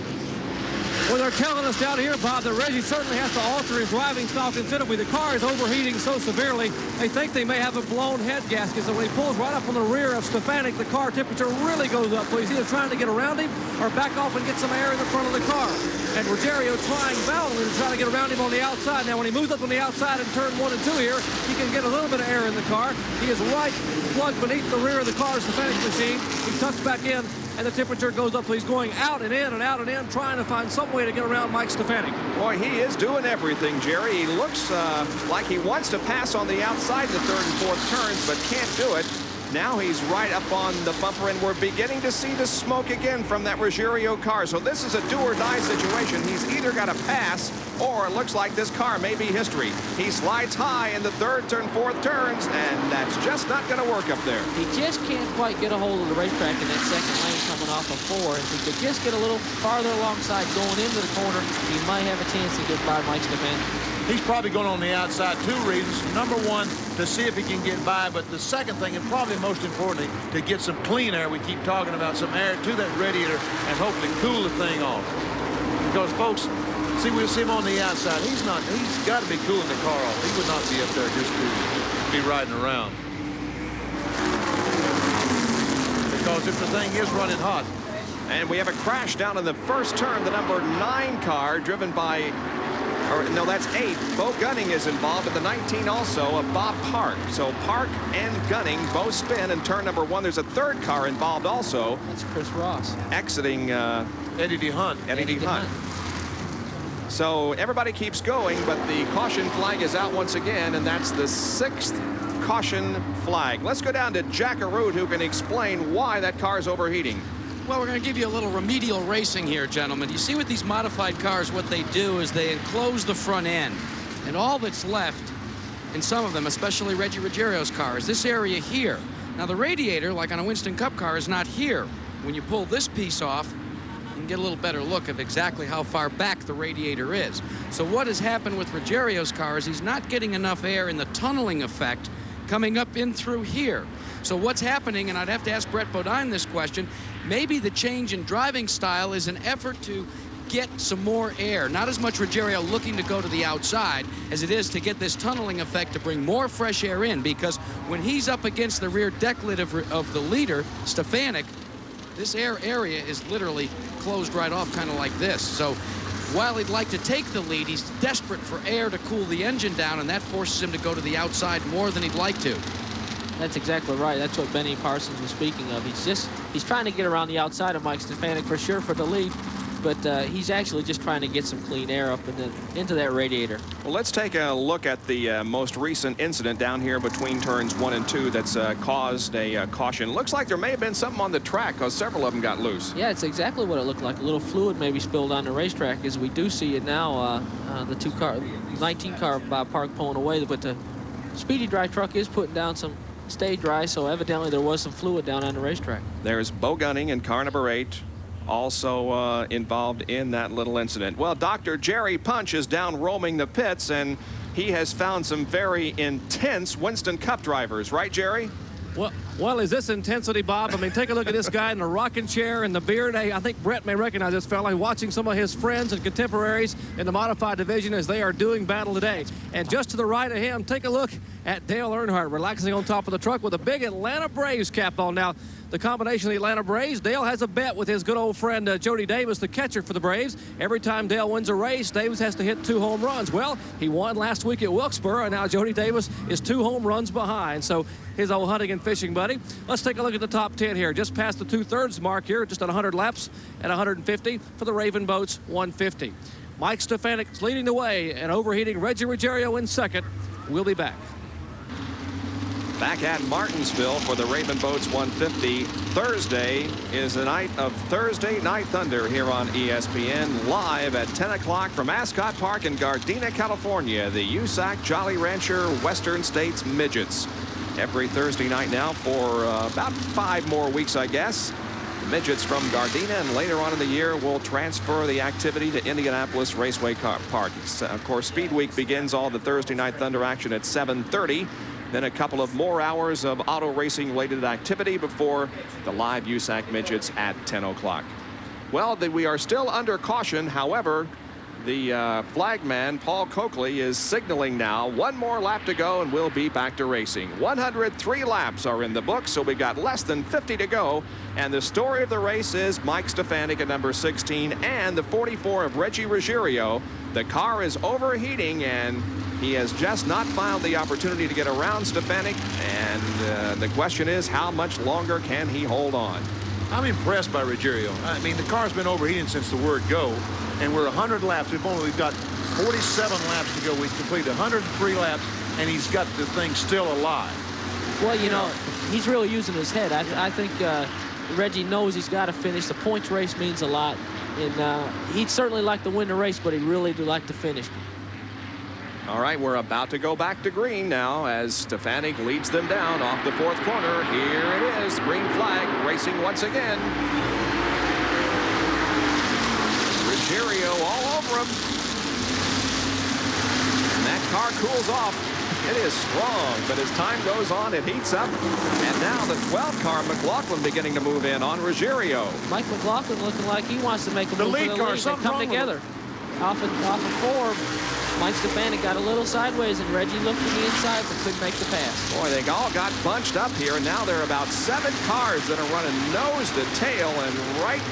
Well, they're telling us down here, Bob, that Reggie certainly has to alter his driving style considerably. The car is overheating so severely, they think they may have a blown head gasket. So when he pulls right up on the rear of Stefanik, the car temperature really goes up. So he's either trying to get around him or back off and get some air in the front of the car. And Ruggiero trying valiantly to try to get around him on the outside. Now, when he moves up on the outside in turn 1 and 2 here, he can get a little bit of air in the car. He is right plugged beneath the rear of the car's Stefanik machine. He tucks back in, and the temperature goes up, so he's going out and in and out and in, trying to find some way to get around Mike Stefanik.
Boy, he is doing everything, Jerry. He looks like he wants to pass on the outside in the 3rd and 4th turns, but can't do it. Now he's right up on the bumper, and we're beginning to see the smoke again from that Ruggiero car. So this is a do-or-die situation. He's either got to pass, or it looks like this car may be history. He slides high in the 3rd and 4th turns, and that's just not going to work up there.
He just can't quite get a hold of the racetrack in that second lane coming off of 4. If he could just get a little farther alongside going into the corner, he might have a chance to get by Mike Stefanik.
He's probably going on the outside 2 reasons. Number 1, to see if he can get by, but the second thing, and probably most importantly, to get some clean air. We keep talking about some air to that radiator and hopefully cool the thing off. Because, folks, see, we'll see him on the outside. He's got to be cooling the car off. He would not be up there just to be riding around. Because if the thing is running hot.
And we have a crash down in the 1st turn. The number 9 car driven by... no, that's 8. Bo Gunning is involved, but the 19 also of Bob Park. So Park and Gunning both spin in turn number 1. There's a 3rd car involved also.
That's Chris Ross.
Exiting
Eddie DeHunt.
Eddie DeHunt. So everybody keeps going, but the caution flag is out once again, and that's the 6th caution flag. Let's go down to Jack Arute, who can explain why that car is overheating.
Well, we're going to give you a little remedial racing here, gentlemen. You see with these modified cars, what they do is they enclose the front end. And all that's left in some of them, especially Reggie Ruggiero's car, is this area here. Now, the radiator, like on a Winston Cup car, is not here. When you pull this piece off, you can get a little better look of exactly how far back the radiator is. So what has happened with Ruggiero's car is he's not getting enough air in the tunneling effect coming up in through here. So what's happening, and I'd have to ask Brett Bodine this question, maybe the change in driving style is an effort to get some more air. Not as much Ruggiero looking to go to the outside as it is to get this tunneling effect to bring more fresh air in, because when he's up against the rear deck lid of the leader, Stefanik, this air area is literally closed right off, kind of like this. So while he'd like to take the lead, he's desperate for air to cool the engine down, and that forces him to go to the outside more than he'd like to.
That's exactly right. That's what Benny Parsons was speaking of. He's trying to get around the outside of Mike Stefanik for sure for the lead, but he's actually just trying to get some clean air up into that radiator.
Well, let's take a look at the most recent incident down here between turns 1 and 2 that's caused a caution. Looks like there may have been something on the track because several of them got loose.
Yeah, it's exactly what it looked like. A little fluid maybe spilled on the racetrack, as we do see it now. The 19 car by Park pulling away, but the Speedy Dry truck is putting down some stay dry, so evidently there was some fluid down on the racetrack.
There's Bo Gunning in car number 8, also involved in that little incident. Well, Dr. Jerry Punch is down roaming the pits, and he has found some very intense Winston Cup drivers, right, Jerry?
Well, is this intensity, Bob? I mean, take a look at this guy in the rocking chair and the beard. Hey, I think Brett may recognize this fella, watching some of his friends and contemporaries in the modified division as they are doing battle today. And just to the right of him, take a look at Dale Earnhardt relaxing on top of the truck with a big Atlanta Braves cap on. Now, the combination of the Atlanta Braves, Dale has a bet with his good old friend Jody Davis, the catcher for the Braves. Every time Dale wins a race, Davis has to hit 2 home runs. Well, he won last week at Wilkesboro, and now Jody Davis is 2 home runs behind. So his old hunting and fishing buddy. Let's take a look at the top 10 here. Just past the 2/3 mark here, just at 100 laps at 150 for the Raven Boats, 150. Mike Stefanik is leading the way and overheating Reggie Ruggiero in second. We'll be back.
Back at Martinsville for the Raven Boats 150. Thursday is the night of Thursday Night Thunder here on ESPN, live at 10 o'clock from Ascot Park in Gardena, California. The USAC Jolly Rancher Western States Midgets. Every Thursday night now for about 5 more weeks, I guess. The Midgets from Gardena, and later on in the year will transfer the activity to Indianapolis Raceway Park. Of course, Speed Week begins all the Thursday Night Thunder action at 7:30. Then a couple of more hours of auto racing related activity before the live USAC Midgets at 10 o'clock. Well, we are still under caution. However, the flagman, Paul Coakley, is signaling now. 1 more lap to go and we'll be back to racing. 103 laps are in the book, so we got less than 50 to go. And the story of the race is Mike Stefanik at number 16 and the 44 of Reggie Ruggiero. The car is overheating, and he has just not found the opportunity to get around Stefanik. And the question is, how much longer can he hold on?
I'm impressed by Ruggiero. I mean, the car's been overheating since the word go, and we're 100 laps. We've got 47 laps to go. We've completed 103 laps, and he's got the thing still alive.
Well, you know, he's really using his head. I think Reggie knows he's got to finish. The points race means a lot, and he'd certainly like to win the race, but he'd really do like to finish.
All right, we're about to go back to green now as Stefanik leads them down off the 4th corner. Here it is, green flag racing once again. Ruggiero all over him. And that car cools off. It is strong, but as time goes on, it heats up. And now the 12 car, McLaughlin, beginning to move in on Ruggiero.
Mike McLaughlin looking like he wants to make a move for the lead. They come together. Off of 4. Mike Stefanik got a little sideways, and Reggie looked to the inside but couldn't make the pass.
Boy, they all got bunched up here, and now there are about 7 cars that are running nose to tail, and right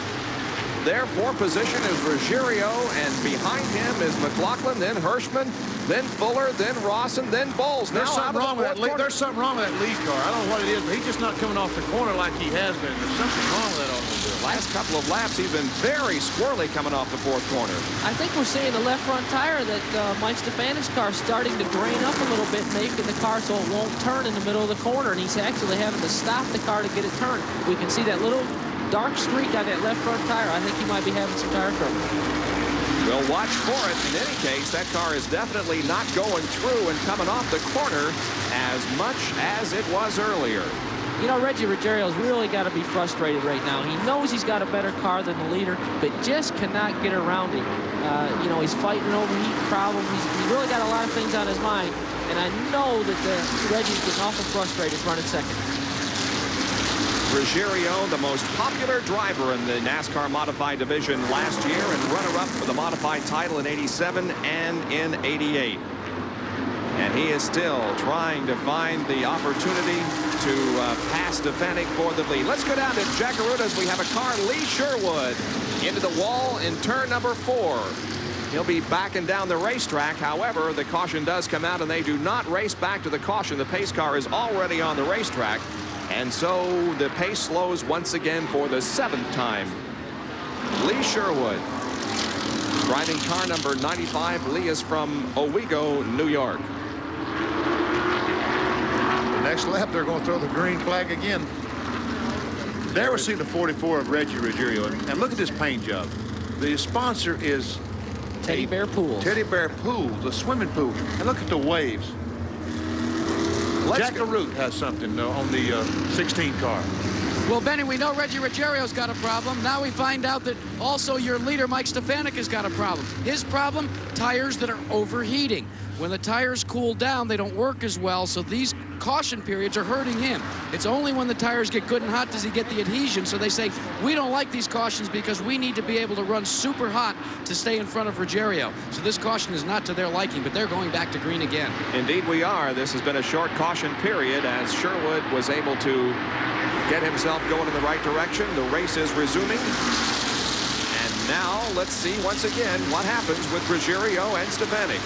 there for position is Ruggiero, and behind him is McLaughlin, then Hirschmann, then Fuller, then Rawson, then Bowles.
There's something wrong with that lead. There's something wrong with that lead car. I don't know what it is, but he's just not coming off the corner like he has been. There's something wrong with that automobile.
Last couple of laps, he's been very squirrely coming off the 4th corner.
I think we're seeing the left front tire that Mike Stefanik's car starting to drain up a little bit, making the car so it won't turn in the middle of the corner, and he's actually having to stop the car to get it turned. We can see that little dark streak on that left front tire. I think he might be having some tire trouble.
We'll watch for it. In any case, that car is definitely not going through and coming off the corner as much as it was earlier.
You know, Reggie Ruggiero's really got to be frustrated right now. He knows he's got a better car than the leader, but just cannot get around him. You know, he's fighting an overheat problem. He's really got a lot of things on his mind, and I know that Reggie's getting awful frustrated running second.
Ruggiero, the most popular driver in the NASCAR Modified Division last year, and runner-up for the Modified title in '87 and in '88. And he is still trying to find the opportunity to pass Stefanik for the lead. Let's go down to Jakaruta's. We have a car, Lee Sherwood, into the wall in turn number 4. He'll be backing down the racetrack. However, the caution does come out, and they do not race back to the caution. The pace car is already on the racetrack. And so the pace slows once again for the 7th time. Lee Sherwood, driving car number 95. Lee is from Owego, New York.
Next lap, they're going to throw the green flag again. There we see the 44 of Reggie Ruggiero. And look at this paint job. The sponsor is
Teddy Bear Pool.
Teddy Bear Pool, the swimming pool. And look at the waves. Jakarut has something on the 16 car.
Well, Benny, we know Reggie Ruggiero's got a problem. Now we find out that also your leader, Mike Stefanik, has got a problem. His problem, tires that are overheating. When the tires cool down, they don't work as well, so these caution periods are hurting him. It's only when the tires get good and hot does he get the adhesion, so they say, we don't like these cautions because we need to be able to run super hot to stay in front of Ruggiero. So this caution is not to their liking, but they're going back to green again.
Indeed we are. This has been a short caution period as Sherwood was able to get himself going in the right direction. The race is resuming. And now let's see once again what happens with Ruggiero and Stefanik.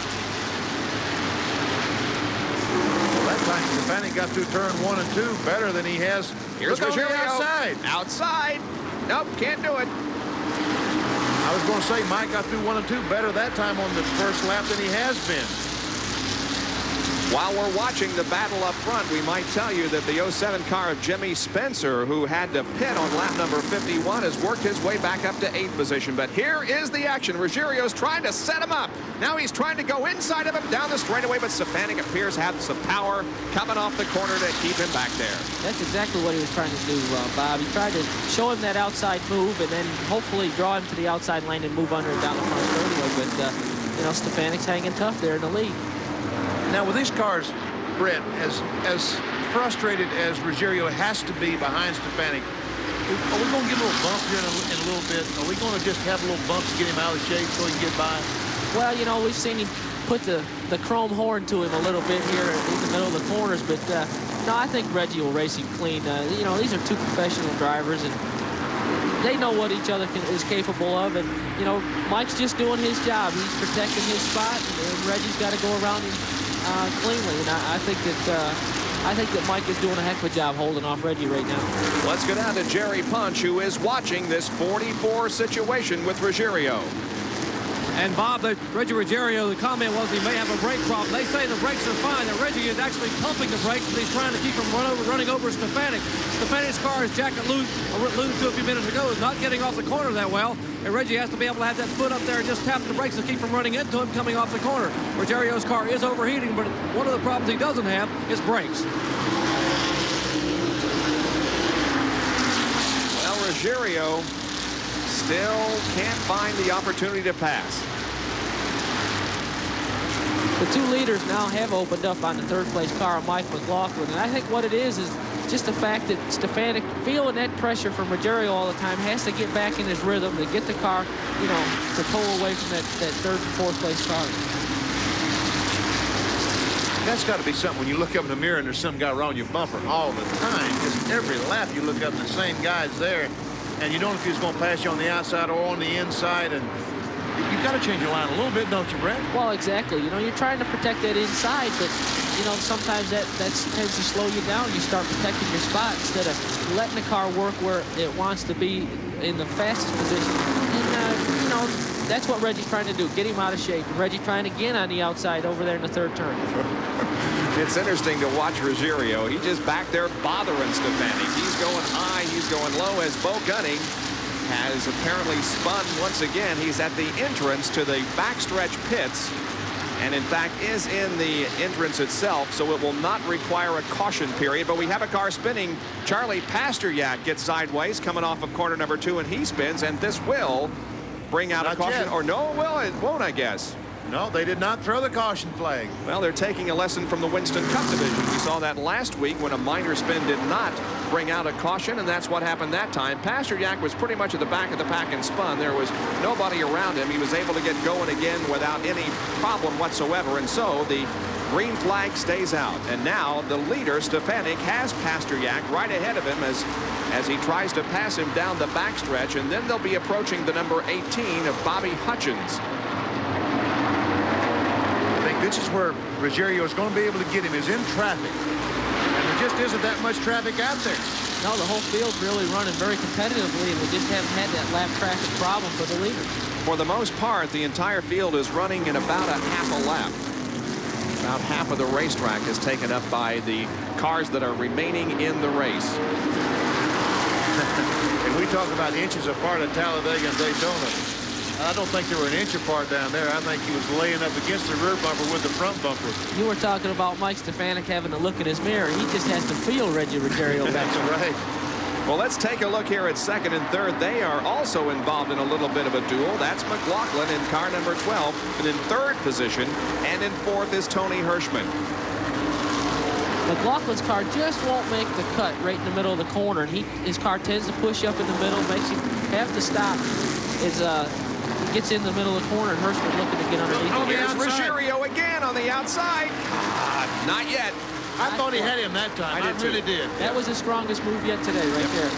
Well, that time Stefanik got through turn 1 and 2 better than he has.
Here's Ruggiero
outside.
Outside. Nope, can't do it.
I was going to say Mike got through 1 and 2 better that time on the first lap than he has been.
While we're watching the battle up front, we might tell you that the 07 car of Jimmy Spencer, who had to pit on lap number 51, has worked his way back up to 8th position. But here is the action. Ruggiero's trying to set him up. Now he's trying to go inside of him down the straightaway, but Stefanik appears to have some power coming off the corner to keep him back there. That's exactly what he was trying to do, Bob. He tried to show him that outside move and then hopefully draw him to the outside lane and move under it down the front straightaway. But, you know, Stefanik's hanging tough there in the lead.
Now, with these cars, Brett, as frustrated as Ruggiero has to be behind Stefanik, are we going to get a little bump here in a little bit? Are we going to just have a little bump to get him out of shape so he can get by?
Well, you know, we've seen him put the chrome horn to him a little bit here in the middle of the corners, but no, I think Reggie will race him clean. You know, these are two professional drivers, and they know what each other is capable of, and, you know, Mike's just doing his job. He's protecting his spot, and Reggie's got to go around him cleanly, and I think that Mike is doing a heck of a job holding off Reggie right now.
Let's go down to Jerry Punch, who is watching this 44 situation with Ruggiero.
And Bob, Reggie Ruggiero, the comment was he may have a brake problem. They say the brakes are fine, and Reggie is actually pumping the brakes, but he's trying to keep him running over Stefanik. Stefanik's car, as Jack alluded to a few minutes ago, is not getting off the corner that well, and Reggie has to be able to have that foot up there and just tap the brakes to keep from running into him coming off the corner. Ruggiero's car is overheating, but one of the problems he doesn't have is brakes.
Well, Ruggiero still can't find the opportunity to pass.
The two leaders now have opened up on the third place car of Mike McLaughlin, and I think what it is just the fact that Stefanik, feeling that pressure from Ruggiero all the time, has to get back in his rhythm to get the car, you know, to pull away from that third and fourth place car.
That's got to be something when you look up in the mirror and there's some guy around your bumper all the time. Just every lap you look up and the same guy's there. And you don't know if he's going to pass you on the outside or on the inside. And you've got to change your line a little bit, don't you, Brett?
Well, exactly. You know, you're trying to protect that inside, but, you know, sometimes that tends to slow you down. You start protecting your spot instead of letting the car work where it wants to be in the fastest position. And, you know, that's what Reggie's trying to do, get him out of shape. And Reggie trying again on the outside over there in the third turn.
It's interesting to watch Ruggiero. He's just back there bothering Stefanik. He's going high, he's going low, as Bo Gunning has apparently spun once again. He's at the entrance to the backstretch pits, and in fact is in the entrance itself, so it will not require a caution period. But we have a car spinning. Charlie Pasteryak gets sideways coming off of corner number 2, and he spins, and this will bring out a caution. Or no, it won't, I guess.
No, they did not throw the caution flag.
Well, they're taking a lesson from the Winston Cup division. We saw that last week when a minor spin did not bring out a caution, and that's what happened that time. Pasteryak was pretty much at the back of the pack and spun. There was nobody around him. He was able to get going again without any problem whatsoever, and so the green flag stays out. And now the leader, Stefanik, has Pasteryak right ahead of him as he tries to pass him down the backstretch, and then they'll be approaching the number 18 of Bobby Hutchins.
This is where Ruggiero is going to be able to get him, is in traffic. And there just isn't that much traffic out there.
No, the whole field's really running very competitively, and we just haven't had that lap traffic problem for the leader.
For the most part, the entire field is running in about a half a lap. About half of the racetrack is taken up by the cars that are remaining in the race.
And we talk about inches apart at Talladega and Daytona. I don't think they were an inch apart down there. I think he was laying up against the rear bumper with the front bumper.
You were talking about Mike Stefanik having to look in his mirror. He just has to feel Reggie Ruggiero back.
That's right.
Well, let's take a look here at second and third. They are also involved in a little bit of a duel. That's McLaughlin in car number 12, and in third position, and in fourth is Tony Hirschmann.
McLaughlin's car just won't make the cut right in the middle of the corner, and his car tends to push up in the middle, makes him have to stop. Gets in the middle of the corner, and Hirschmann looking to get underneath.
Here's Ruggiero again on the outside. Not yet.
I thought he had him that time. I really did.
That was his strongest move yet today, right there.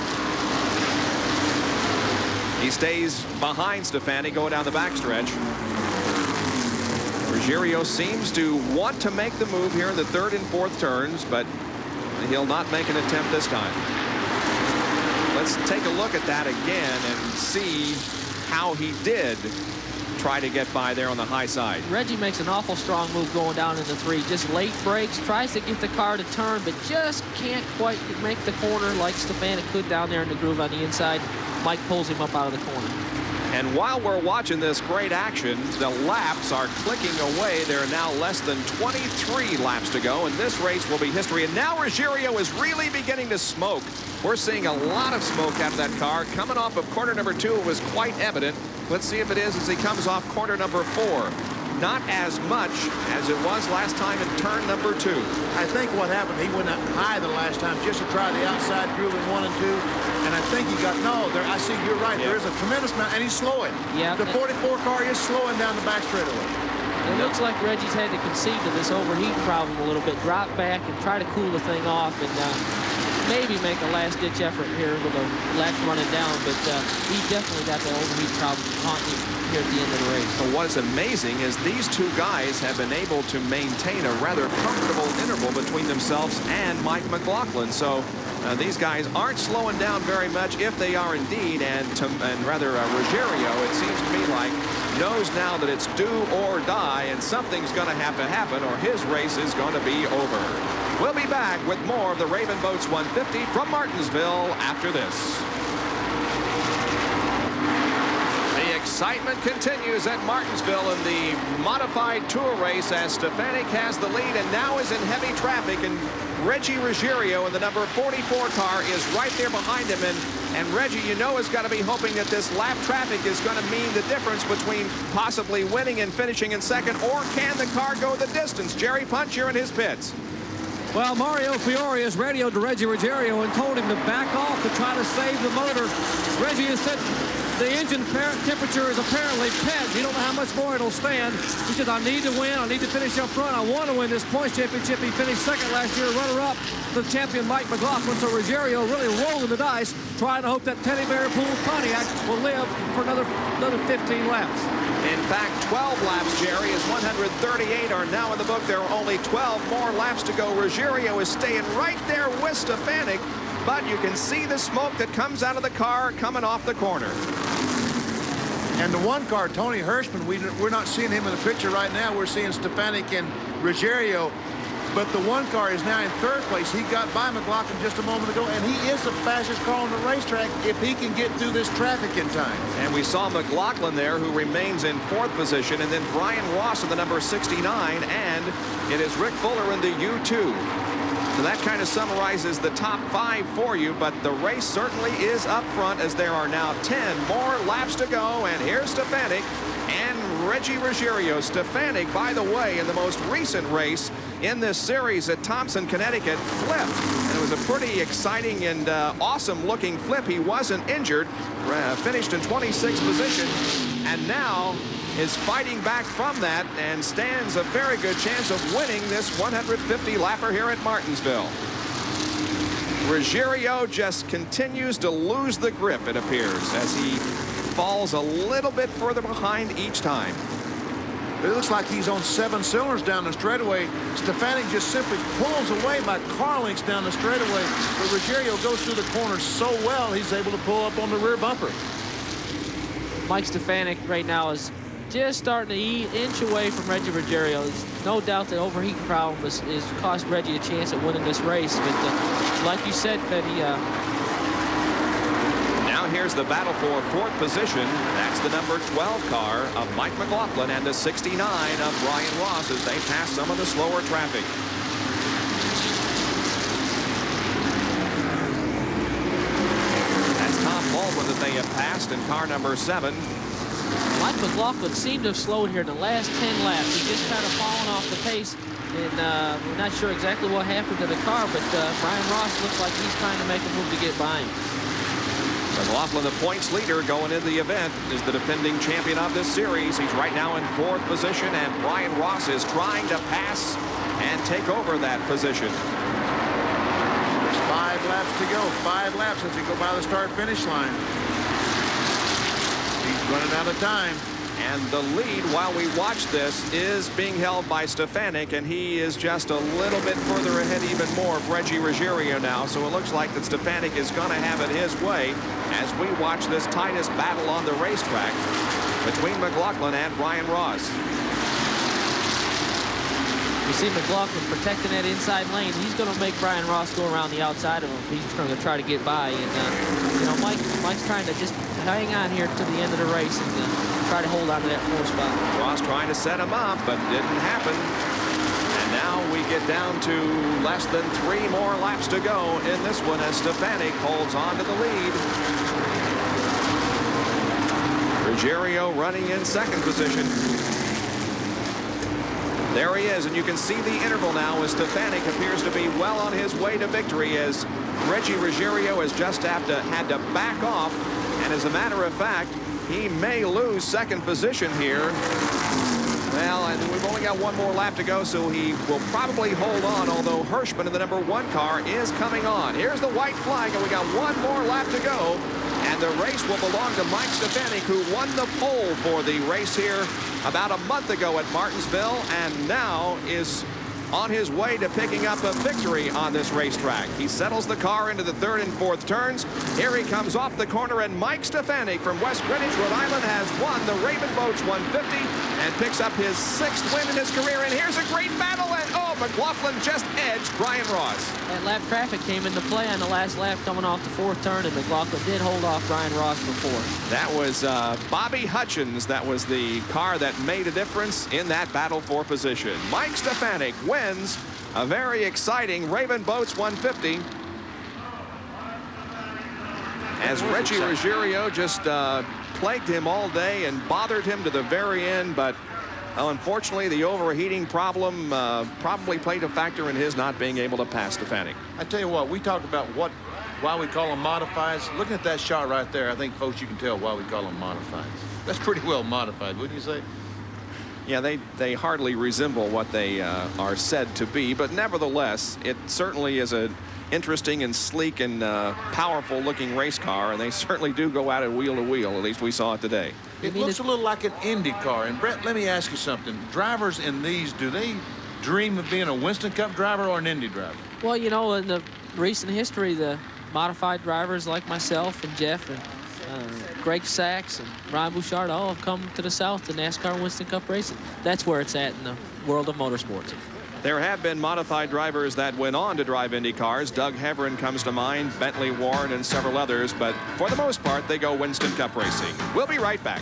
He stays behind Stefanik going down the backstretch. Ruggiero seems to want to make the move here in the third and fourth turns, but he'll not make an attempt this time. Let's take a look at that again and see how he did try to get by there on the high side.
Reggie makes an awful strong move going down into 3. Just late brakes, tries to get the car to turn, but just can't quite make the corner like Stefanik could down there in the groove on the inside. Mike pulls him up out of the corner.
And while we're watching this great action, the laps are clicking away. There are now less than 23 laps to go, and this race will be history. And now Ruggiero is really beginning to smoke. We're seeing a lot of smoke out of that car. Coming off of corner number 2, it was quite evident. Let's see if it is as he comes off corner number 4. Not as much as it was last time in turn number 2.
I think what happened, he went up high the last time just to try the outside groove in 1 and 2. And I think he got, no, there, I see, you're right.
Yeah.
There is a tremendous amount, and he's slowing.
Yeah.
The 44 car is slowing down the back straightaway.
It looks like Reggie's had to concede to this overheat problem a little bit, drop back and try to cool the thing off, and maybe make a last-ditch effort here with the laps running down, but he definitely got the overheat problem haunting here at the end of the race.
So what is amazing is these two guys have been able to maintain a rather comfortable interval between themselves and Mike McLaughlin. So these guys aren't slowing down very much, if they are indeed, and rather Ruggiero, it seems to me like, knows now that it's do or die, and something's going to have to happen or his race is going to be over. We'll be back with more of the Raven Boats 150 from Martinsville after this. The excitement continues at Martinsville in the Modified Tour race as Stefanik has the lead and now is in heavy traffic, and Reggie Ruggiero in the number 44 car is right there behind him. And Reggie, you know, is going to be hoping that this lap traffic is going to mean the difference between possibly winning and finishing in second, or can the car go the distance? Jerry Punch here in his pits.
Well, Mario Fiore has radioed to Reggie Ruggiero and told him to back off to try to save the motor. Reggie has said the engine temperature is apparently pet. You don't know how much more it'll stand. He says, I need to win. I need to finish up front. I want to win this points championship. He finished second last year, runner-up to champion Mike McLaughlin. So Ruggiero really rolling the dice, trying to hope that Teddy Bear Pool Pontiac will live for another 15 laps.
In fact, 12 laps, Jerry, as 138 are now in the book. There are only 12 more laps to go. Ruggiero is staying right there with Stefanik, but you can see the smoke that comes out of the car coming off the corner.
And the 1 car, Tony Hirschmann, we're not seeing him in the picture right now. We're seeing Stefanik and Ruggiero. But the 1 car is now in 3rd place. He got by McLaughlin just a moment ago, and he is the fastest car on the racetrack if he can get through this traffic in time.
And we saw McLaughlin there, who remains in 4th position, and then Brian Ross in the number 69, and it is Rick Fuller in the U2. So that kind of summarizes the top 5 for you, but the race certainly is up front as there are now 10 more laps to go, and here's Stefanik and Reggie Ruggiero. Stefanik, by the way, in the most recent race in this series at Thompson, Connecticut, flipped. And it was a pretty exciting and awesome-looking flip. He wasn't injured, finished in 26th position, and now is fighting back from that and stands a very good chance of winning this 150-lapper here at Martinsville. Ruggiero just continues to lose the grip, it appears, as he falls a little bit further behind each time.
It looks like he's on 7 cylinders down the straightaway. Stefanik just simply pulls away by car lengths down the straightaway, but Ruggiero goes through the corner so well he's able to pull up on the rear bumper.
Mike Stefanik right now is just starting to inch away from Reggie Ruggiero. There's no doubt the overheating problem is cost Reggie a chance at winning this race. But like you said, Benny,
now here's the battle for 4th position. That's the number 12 car of Mike McLaughlin and the 69 of Brian Ross as they pass some of the slower traffic. That's Tom Baldwin that they have passed in car number 7.
Mike McLaughlin seemed to have slowed here in the last 10 laps. He's just kind of fallen off the pace, and we're not sure exactly what happened to the car, but Brian Ross looks like he's trying to make a move to get by him.
McLaughlin, the points leader going into the event, is the defending champion of this series. He's right now in 4th position, and Brian Ross is trying to pass and take over that position.
There's 5 laps to go. 5 laps as we go by the start-finish line. He's running out of time.
And the lead, while we watch this, is being held by Stefanik, and he is just a little bit further ahead even more of Reggie Ruggiero now. So it looks like that Stefanik is going to have it his way as we watch this tightest battle on the racetrack. between McLaughlin and Brian Ross.
You see McLaughlin protecting that inside lane. He's going to make Brian Ross go around the outside of him. He's going to try to get by. And, you know, Mike's trying to just hang on here to the end of the race and try to hold on to that 4th spot.
Ross trying to set him up, but didn't happen. And now we get down to less than 3 more laps to go in this one as Stefanik holds on to the lead. Ruggiero running in 2nd position. There he is, and you can see the interval now as Stefanik appears to be well on his way to victory as Reggie Ruggiero has just had to back off. And as a matter of fact, he may lose 2nd position here. Well, and we've only got 1 more lap to go, so he will probably hold on, although Hirschmann in the number 1 car is coming on. Here's the white flag, and we got 1 more lap to go. And the race will belong to Mike Stefanik, who won the pole for the race here about a month ago at Martinsville, and now is on his way to picking up a victory on this racetrack. He settles the car into the 3rd and 4th turns. Here he comes off the corner, and Mike Stefanik from West Greenwich, Rhode Island, has won the Raven Boats 150 and picks up his 6th win in his career. And here's a great battle, and oh, McLaughlin just edged Brian Ross.
That lap traffic came into play on the last lap coming off the 4th turn, and McLaughlin did hold off Brian Ross for 4.
That was Bobby Hutchins. That was the car that made a difference in that battle for position. Mike Stefanik wins a very exciting Raven Boats 150. As Reggie Ruggiero just plagued him all day and bothered him to the very end, but unfortunately the overheating problem probably played a factor in his not being able to pass Stefanik.
I tell you what, we talked about why we call them modifieds. Looking at that shot right there, I think, folks, you can tell why we call them modifieds. That's pretty well modified, wouldn't you say?
Yeah, they hardly resemble what they are said to be, but nevertheless, it certainly is an interesting and sleek and powerful looking race car, and they certainly do go at it wheel to wheel. At least we saw it today.
It looks a little like an Indy car. And Brett, let me ask you something. Drivers in these, do they dream of being a Winston Cup driver or an Indy driver?
Well, you know, in the recent history, the modified drivers like myself and Jeff and Greg Sachs and Ryan Bouchard all have come to the South to NASCAR Winston Cup racing. That's where it's at in the world of motorsports.
There have been modified drivers that went on to drive Indy cars. Doug Heverin comes to mind, Bentley Warren, and several others, but for the most part, they go Winston Cup racing. We'll be right back.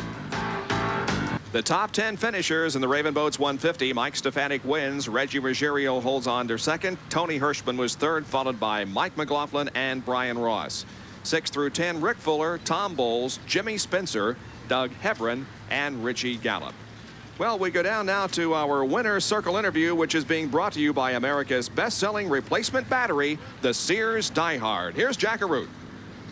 The top 10 finishers in the Raven Boats 150. Mike Stefanik wins. Reggie Ruggiero holds on to 2nd. Tony Hirschmann was 3rd, followed by Mike McLaughlin and Brian Ross. 6 through 10, Rick Fuller, Tom Bowles, Jimmy Spencer, Doug Heverin, and Richie Gallup. Well, we go down now to our winner's circle interview, which is being brought to you by America's best-selling replacement battery, the Sears Diehard. Here's Jack Arute.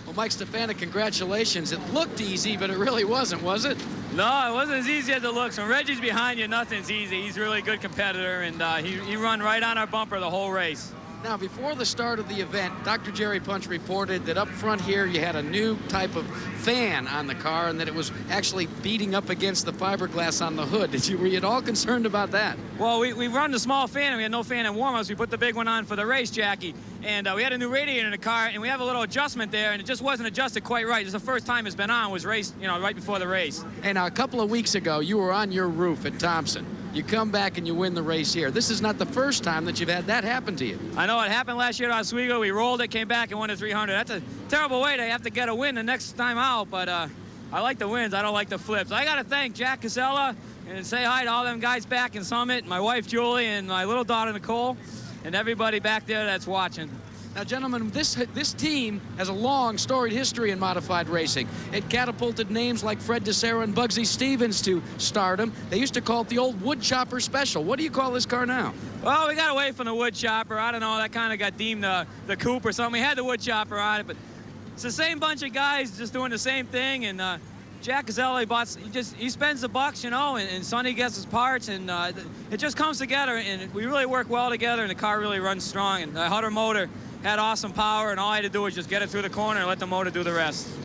Well, Mike Stefanik, congratulations. It looked easy, but it really wasn't, was it?
No, it wasn't as easy as it looks. When Reggie's behind you, nothing's easy. He's a really good competitor, and he run right on our bumper the whole race.
Now, before the start of the event, Dr. Jerry Punch reported that up front here you had a new type of fan on the car and that it was actually beating up against the fiberglass on the hood. Were you at all concerned about that?
Well, we run the small fan, and we had no fan in warm-ups. We put the big one on for the race, Jackie. And we had a new radiator in the car, and we have a little adjustment there, and it just wasn't adjusted quite right. It's the first time it's been on, was race, you know, right before the race.
And a couple of weeks ago, you were on your roof at Thompson. You come back and you win the race here. This is not the first time that you've had that happen to you.
I know it happened last year at Oswego. We rolled it, came back, and won the 300. That's a terrible way to have to get a win the next time out, but I like the wins. I don't like the flips. I got to thank Jack Casella and say hi to all them guys back in Summit, my wife Julie, and my little daughter Nicole, and everybody back there that's watching.
Now, gentlemen, this team has a long, storied history in modified racing. It catapulted names like Fred DeSera and Bugsy Stevens to stardom. They used to call it the old wood chopper special. What do you call this car now?
Well, we got away from the wood chopper. I don't know, that kind of got deemed the coupe or something. We had the wood chopper on it, but it's the same bunch of guys just doing the same thing. And Jack Casella, he spends the bucks, you know, and Sonny gets his parts, and it just comes together, and we really work well together, and the car really runs strong. And the Hutter motor had awesome power, and all I had to do was just get it through the corner and let the motor do the rest.